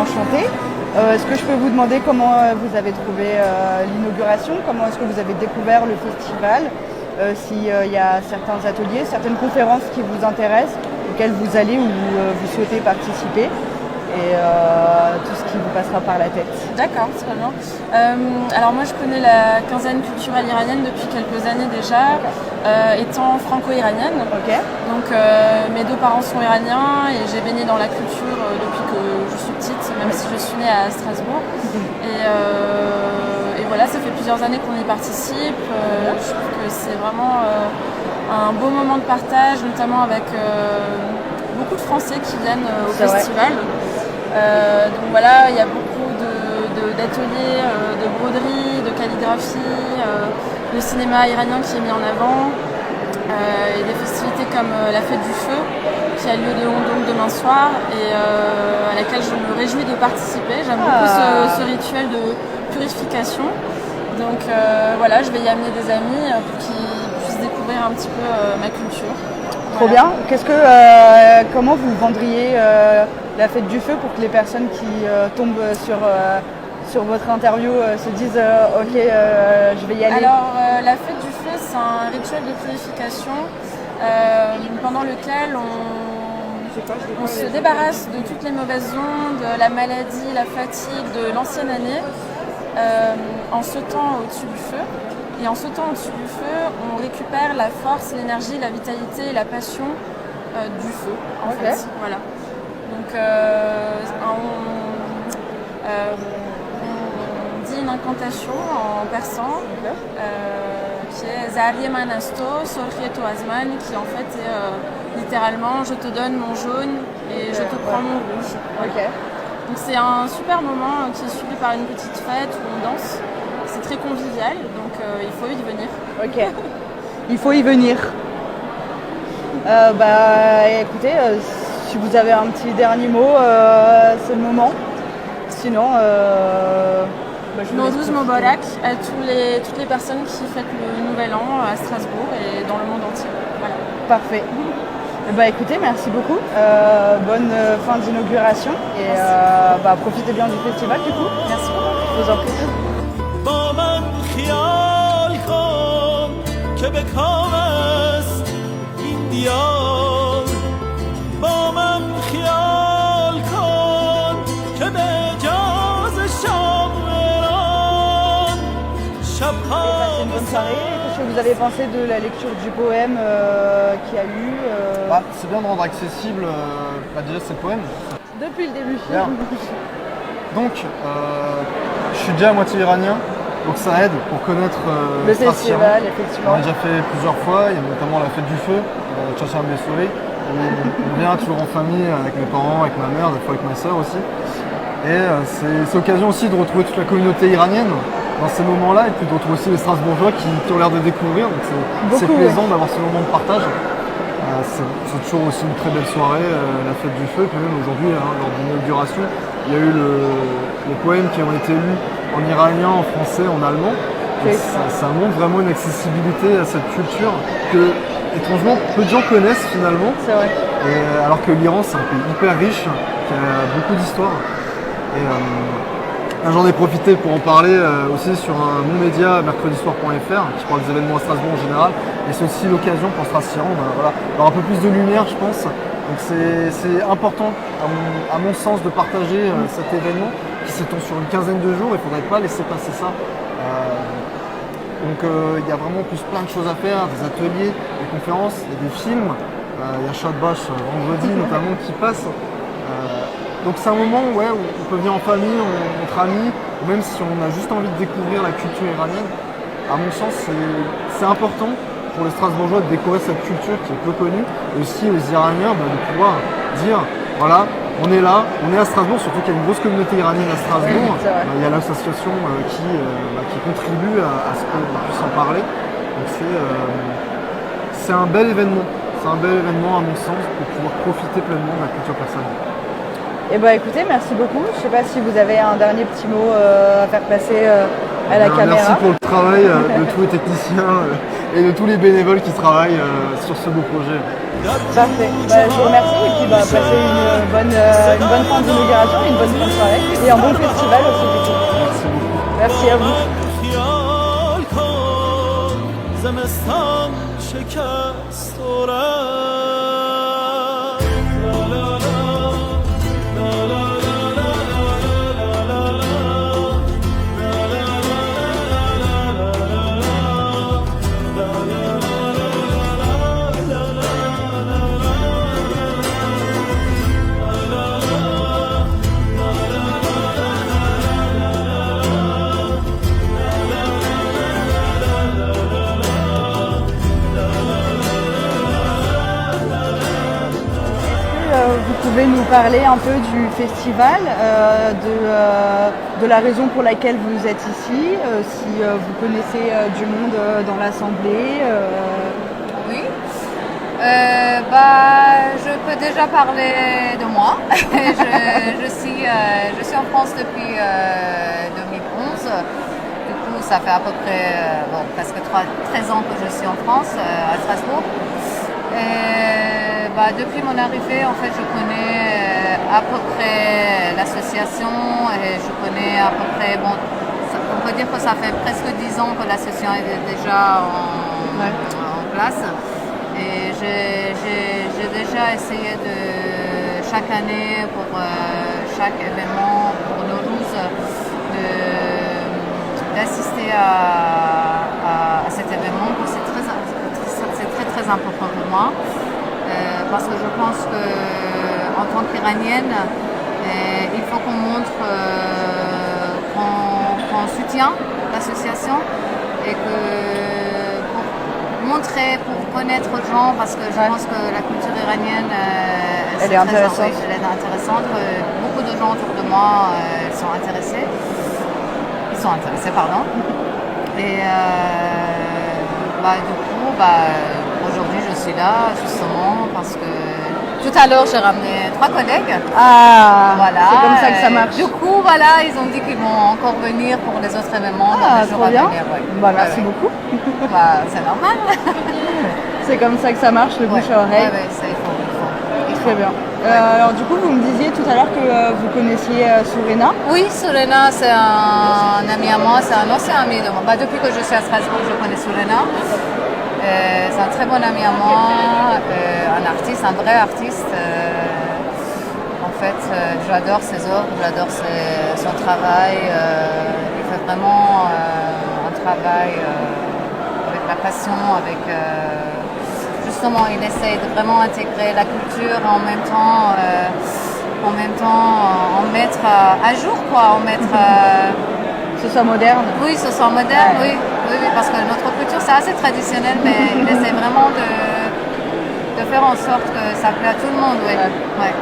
Enchantée. Est-ce que je peux vous demander comment vous avez trouvé l'inauguration, comment est-ce que vous avez découvert le festival, s'il y a certains ateliers, certaines conférences qui vous intéressent, auxquelles vous allez ou vous souhaitez participer, et tout ce qui vous passera par la tête. D'accord, très bien. Alors moi je connais la quinzaine culturelle iranienne depuis quelques années déjà, étant franco-iranienne. Okay. Donc mes deux parents sont iraniens et j'ai baigné dans la culture depuis que je suis petite, même si je suis née à Strasbourg. Et voilà, ça fait plusieurs années qu'on y participe. Je trouve que c'est vraiment un beau moment de partage, notamment avec beaucoup de Français qui viennent au festival. Donc voilà, il y a beaucoup d'ateliers, de broderie, de calligraphie, le cinéma iranien qui est mis en avant, et des festivités comme la fête du feu qui a lieu donc demain soir et à laquelle je me réjouis de participer. J'aime beaucoup ce rituel de purification. Donc voilà, je vais y amener des amis pour qu'ils puissent découvrir un petit peu ma culture. Trop bien. Comment vous vendriez la fête du feu pour que les personnes qui tombent sur votre interview se disent ok, je vais y aller? Alors la fête du feu, c'est un rituel de purification pendant lequel on se débarrasse de toutes les mauvaises ondes, la maladie, la fatigue de l'ancienne année en sautant au-dessus du feu. Et en sautant au-dessus du feu, on récupère la force, l'énergie, la vitalité et la passion du feu, en fait. Voilà. Donc on dit une incantation en persan qui est Zariye Manasto, Sorkhieto Azman, qui en fait est littéralement je te donne mon jaune et je te prends mon rouge. Voilà. Donc c'est un super moment qui est suivi par une petite fête où on danse. C'est très convivial, donc il faut y venir. Ok, il faut y venir. Écoutez, si vous avez un petit dernier mot, c'est le moment. Sinon, je vous Nowruz Mubarak à toutes les personnes qui fêtent le Nouvel An à Strasbourg et dans le monde entier. Voilà. Parfait. Écoutez, merci beaucoup. Bonne fin d'inauguration et profitez bien du festival du coup. Merci beaucoup. Je vous en prie. با من خیال کن که به کام است این دیار با من خیال کن که به جاز شاعران شبها bonne soirée. Qu'est-ce que vous avez pensé de la lecture du poème qu'il y a eu C'est bien de rendre accessible déjà ces poèmes. Depuis le début. Bien. Donc, je suis déjà à moitié iranien, donc ça aide pour connaître le festival, effectivement. On a déjà fait plusieurs fois, il y a notamment la fête du feu, Chacham Bessouri. On vient toujours en famille avec mes parents, avec ma mère, des fois avec ma soeur aussi. Et c'est l'occasion aussi de retrouver toute la communauté iranienne dans ces moments-là, et puis de retrouver aussi les Strasbourgeois qui ont l'air de découvrir. Donc c'est plaisant d'avoir ce moment de partage. C'est toujours aussi une très belle soirée, la fête du feu, puis même aujourd'hui, lors de l'inauguration, il y a eu les poèmes qui ont été lus en iranien, en français, en allemand. Ça montre vraiment une accessibilité à cette culture que, étrangement, peu de gens connaissent finalement. C'est vrai. Et, alors que l'Iran, c'est un pays hyper riche, qui a beaucoup d'histoire. Et j'en ai profité pour en parler aussi sur mon média, mercredisoir.fr, qui parle des événements à Strasbourg en général. Et c'est aussi l'occasion pour Strasbourg d'avoir un peu plus de lumière, je pense. Donc c'est important, à mon sens, de partager cet événement qui s'étend sur une quinzaine de jours. Il ne faudrait pas laisser passer ça. Donc il y a vraiment plein de choses à faire, des ateliers, des conférences, il y a des films. Il y a Shadbash vendredi notamment qui passe. Donc c'est un moment où on peut venir en famille, entre amis, ou même si on a juste envie de découvrir la culture iranienne. à mon sens, c'est important pour les Strasbourgeois de découvrir cette culture qui est peu connue, et aussi aux Iraniens de pouvoir dire, voilà, on est là, on est à Strasbourg, surtout qu'il y a une grosse communauté iranienne à Strasbourg. Il y a l'association qui contribue à ce qu'on puisse en parler. Donc c'est un bel événement. C'est un bel événement à mon sens pour pouvoir profiter pleinement de la culture persane. Eh bien écoutez, merci beaucoup. Je ne sais pas si vous avez un dernier petit mot à faire passer à la caméra. Merci pour le travail de tous les techniciens et de tous les bénévoles qui travaillent sur ce beau projet. Parfait. Je vous remercie et puis passez une bonne fin d'inauguration, une bonne fin de soirée et un bon festival aussi du coup. Merci beaucoup. Merci à vous. زمستان شکست و رفت لا لا لا لا Vous pouvez nous parler un peu du festival, de la raison pour laquelle vous êtes ici, si vous connaissez du monde dans l'Assemblée. Oui, je peux déjà parler de moi. je suis en France depuis 2011. Du coup, ça fait à peu près presque 13 ans que je suis en France, à Strasbourg. Depuis mon arrivée, en fait, je connais à peu près l'association et je connais à peu près, on peut dire que ça fait presque 10 ans que l'association est déjà en place. Et j'ai déjà essayé chaque année, pour chaque événement, pour Nowruz, d'assister à cet événement. C'est très important pour moi. Parce que je pense qu'en tant qu'Iranienne, il faut qu'on montre qu'on soutient l'association et que pour connaître les gens, parce que je pense que la culture iranienne elle est intéressante. Elle est intéressante. Beaucoup de gens autour de moi sont intéressés. Ils sont intéressés, pardon. Et du coup, aujourd'hui je suis là justement parce que tout à l'heure j'ai ramené 3 collègues. Ah, voilà. C'est comme ça que ça marche. Du coup, ils ont dit qu'ils vont encore venir pour les autres événements dans les jours à venir. Merci beaucoup. C'est normal. C'est comme ça que ça marche, le bouche à oreille. Ça il faut. Très bien. Alors du coup, vous me disiez tout à l'heure que vous connaissiez Sourena. Oui, Sourena, c'est un ami à moi, c'est un ancien ami de moi. Depuis que je suis à Strasbourg, je connais Sourena. C'est un très bon ami à moi, un artiste, un vrai artiste. En fait, j'adore ses œuvres, j'adore son travail. Il fait vraiment un travail avec la passion, justement, il essaye de vraiment intégrer la culture et en même temps en mettre à jour, quoi, ce soit moderne. Oui, ce soit moderne, oui, parce que notre culture c'est assez traditionnel, mais il essaie vraiment de faire en sorte que ça plaît à tout le monde, oui. Ouais.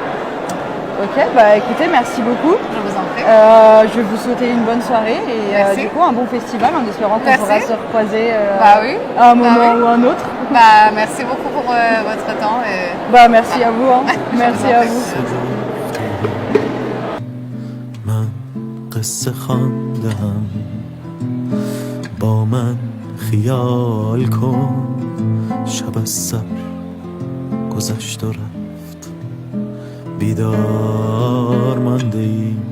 Ok, écoutez, merci beaucoup. Je vous en prie. Je vais vous souhaiter une bonne soirée et du coup un bon festival en espérant qu'on pourra se recroiser à un moment ou un autre. Merci beaucoup pour votre temps. Merci à vous. Merci à vous. قصه خواندم با من خیال کن شب از صبر گذشت و رفت بیدار مانده ایم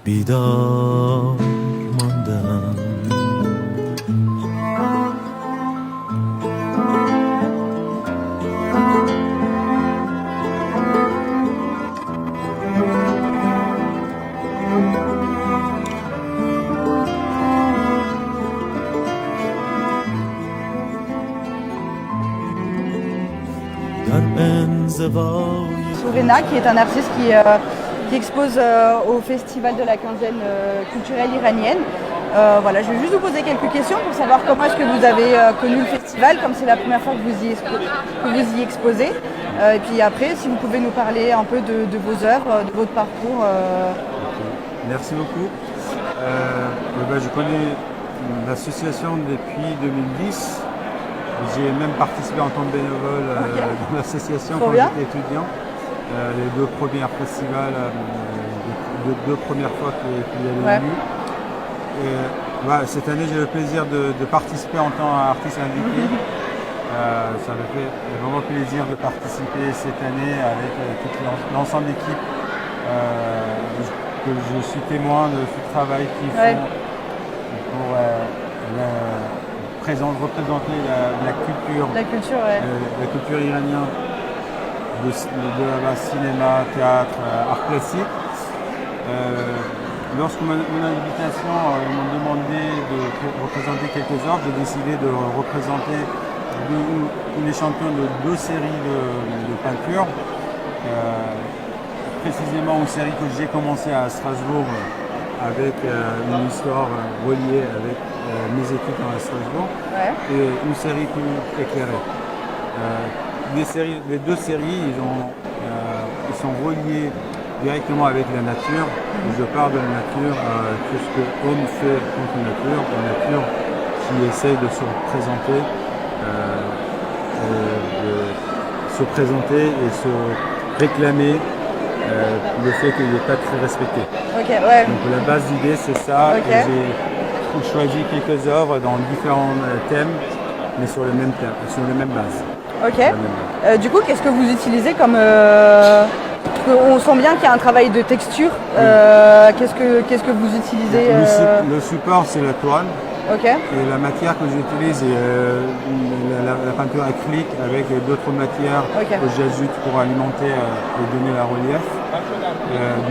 بیدار ماندم Sourena, qui est un artiste qui expose au Festival de la quinzaine culturelle iranienne. Voilà, je vais juste vous poser quelques questions pour savoir comment est-ce que vous avez connu le festival, comme c'est la première fois que vous y exposez. Et puis après, si vous pouvez nous parler un peu de vos œuvres, de votre parcours. Merci beaucoup. Je connais l'association depuis 2010. J'ai même participé en tant que bénévole dans l'association quand j'étais étudiant. Les deux premiers festivals, les deux premières fois qu'il y avait eu. Cette année, j'ai le plaisir de participer en tant qu'artiste invité. Ça me fait vraiment plaisir de participer cette année avec tout l'ensemble d'équipes que je suis témoin de ce travail qu'ils font pour représenter la culture, la culture iranienne, de la base cinéma, théâtre, art classique. Lorsque mon invitation m'ont demandé de représenter quelques œuvres, j'ai décidé de représenter un échantillon de 2 séries de peinture. Précisément une série que j'ai commencé à Strasbourg avec une histoire reliée avec mes études à Strasbourg et une série plus éclairée. Les 2 séries, ils sont reliés directement avec la nature. Je parle de la nature, tout ce que l'homme fait contre la nature qui essaie de se représenter, et se réclamer le fait qu'il n'est pas très respecté. Donc la base d'idée c'est ça, et j'ai choisi quelques œuvres dans différents thèmes, mais sur le même thème, sur les mêmes bases. Du coup, qu'est-ce que vous utilisez comme... On sent bien qu'il y a un travail de texture. Qu'est-ce que vous utilisez Le support, c'est la toile. Et la matière que j'utilise est la peinture acrylique avec d'autres matières que j'ajoute pour alimenter et donner la relief.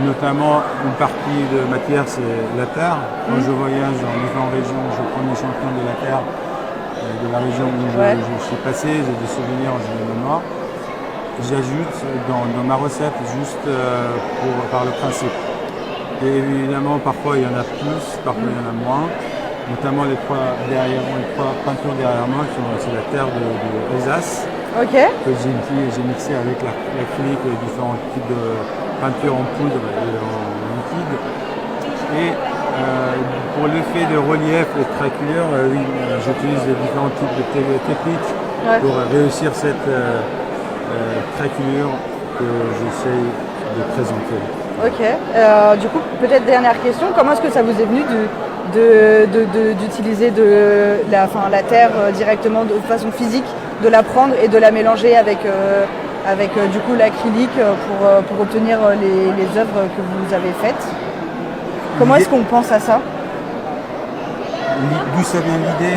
Notamment, une partie de matière, c'est la terre. Quand je voyage dans différentes régions, je prends des échantillons de la terre, de la région où je suis passé, j'ai des souvenirs, j'ai des mémoires. J'ajoute dans ma recette juste par le principe. Et évidemment, parfois il y en a plus, parfois il y en a moins. Notamment les trois peintures derrière moi, c'est la terre de Alsace, que j'ai mixé avec l'acrylique et différents types de peinture en poudre et en liquide. Et pour l'effet de relief et de craquelure, j'utilise différents types de techniques pour réussir cette craquelure que j'essaye de présenter. Du coup, peut-être dernière question, comment est-ce que ça vous est venu d'utiliser la terre directement de façon physique, de la prendre et de la mélanger avec du coup l'acrylique pour obtenir les œuvres que vous avez faites? Comment est-ce qu'on pense à ça? D'où ça vient l'idée?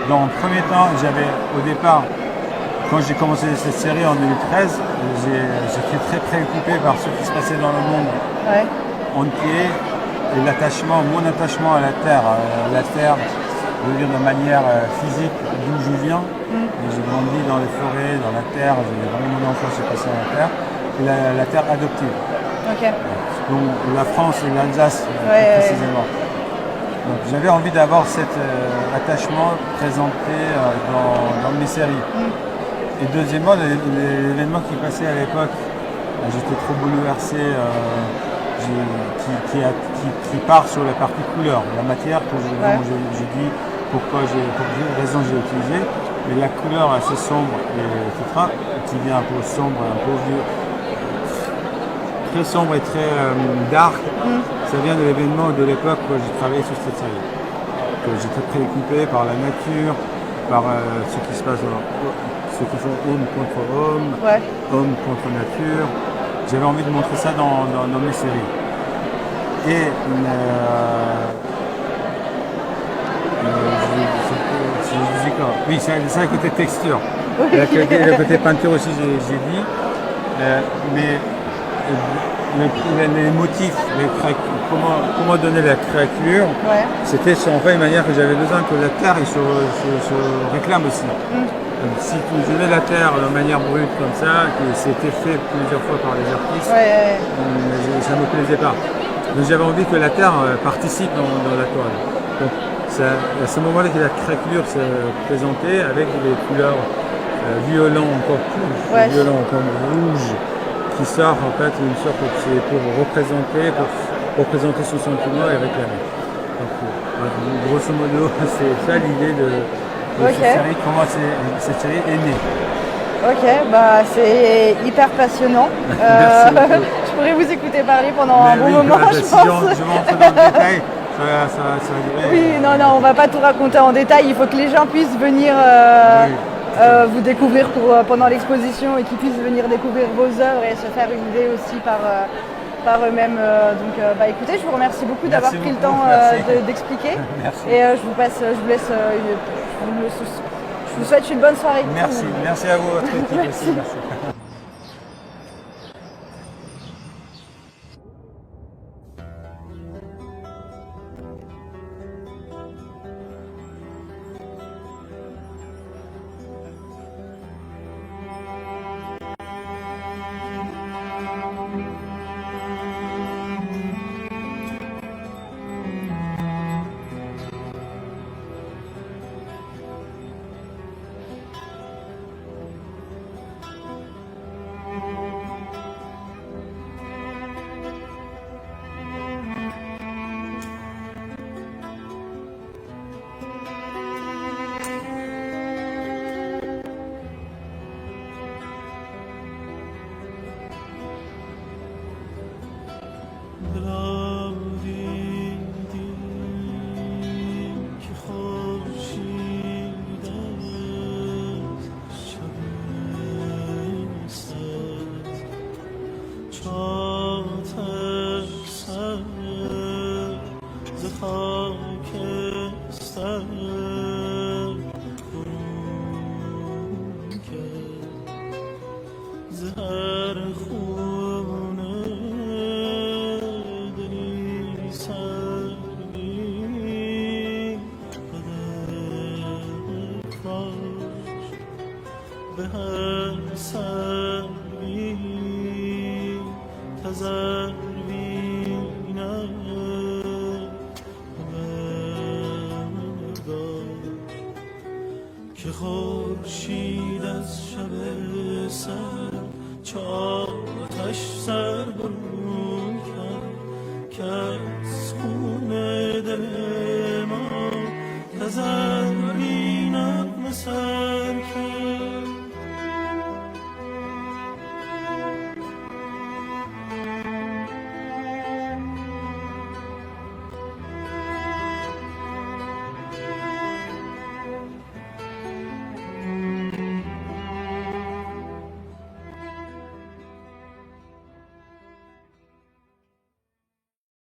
Dans le premier temps, j'avais au départ, quand j'ai commencé cette série en 2013, j'étais très préoccupé par ce qui se passait dans le monde entier et mon attachement à la terre. La terre, je veux dire de manière physique, d'où je viens. J'ai grandi dans les forêts, dans la terre, vraiment mon enfance s'est passée dans la terre, et la terre adoptive. Donc la France et l'Alsace précisément. Donc j'avais envie d'avoir cet attachement présenté dans mes séries. Et deuxièmement, l'événement qui passait à l'époque, j'étais trop bouleversé, qui part sur la partie couleur, la matière que j'ai dit pour quelle raison j'ai utilisé, mais la couleur assez sombre, etc., qui vient un peu sombre, un peu vieux, très sombre et très dark, ça vient de l'événement de l'époque où j'ai travaillé sur cette série. J'étais préoccupé par la nature, par ce qui se passe ce qui font homme contre homme, homme contre nature. J'avais envie de montrer ça dans mes séries. Et oui, c'est un côté texture. Le côté peinture aussi, j'ai dit. Mais les motifs, comment donner la craquelure, c'était en fait une manière que j'avais besoin que la terre se réclame aussi. Si je mets la terre de manière brute comme ça, qui c'était fait plusieurs fois par les artistes, ça ne me plaisait pas. Donc j'avais envie que la terre participe dans la toile. Donc c'est à ce moment-là que la craquelure se présentait avec des couleurs violents encore plus violents, comme rouge, qui sort en fait une sorte de, c'est pour représenter son sentiment et réclamer. Donc grosso modo c'est ça l'idée de cette série, comment cette série est née. Ok, bah c'est hyper passionnant. Je pourrais vous écouter parler pendant un bon moment, je pense. Si je rentre dans le détail, ça va durer. Oui, non, on va pas tout raconter en détail. Il faut que les gens puissent venir vous découvrir pendant l'exposition et qu'ils puissent venir découvrir vos œuvres et se faire une idée aussi par eux-mêmes. Donc, écoutez, je vous remercie beaucoup d'avoir pris le temps d'expliquer. Et je vous laisse. Je vous souhaite une bonne soirée. Merci à vous, votre équipe aussi. Merci. که خورشید از شب سر چه آتش سر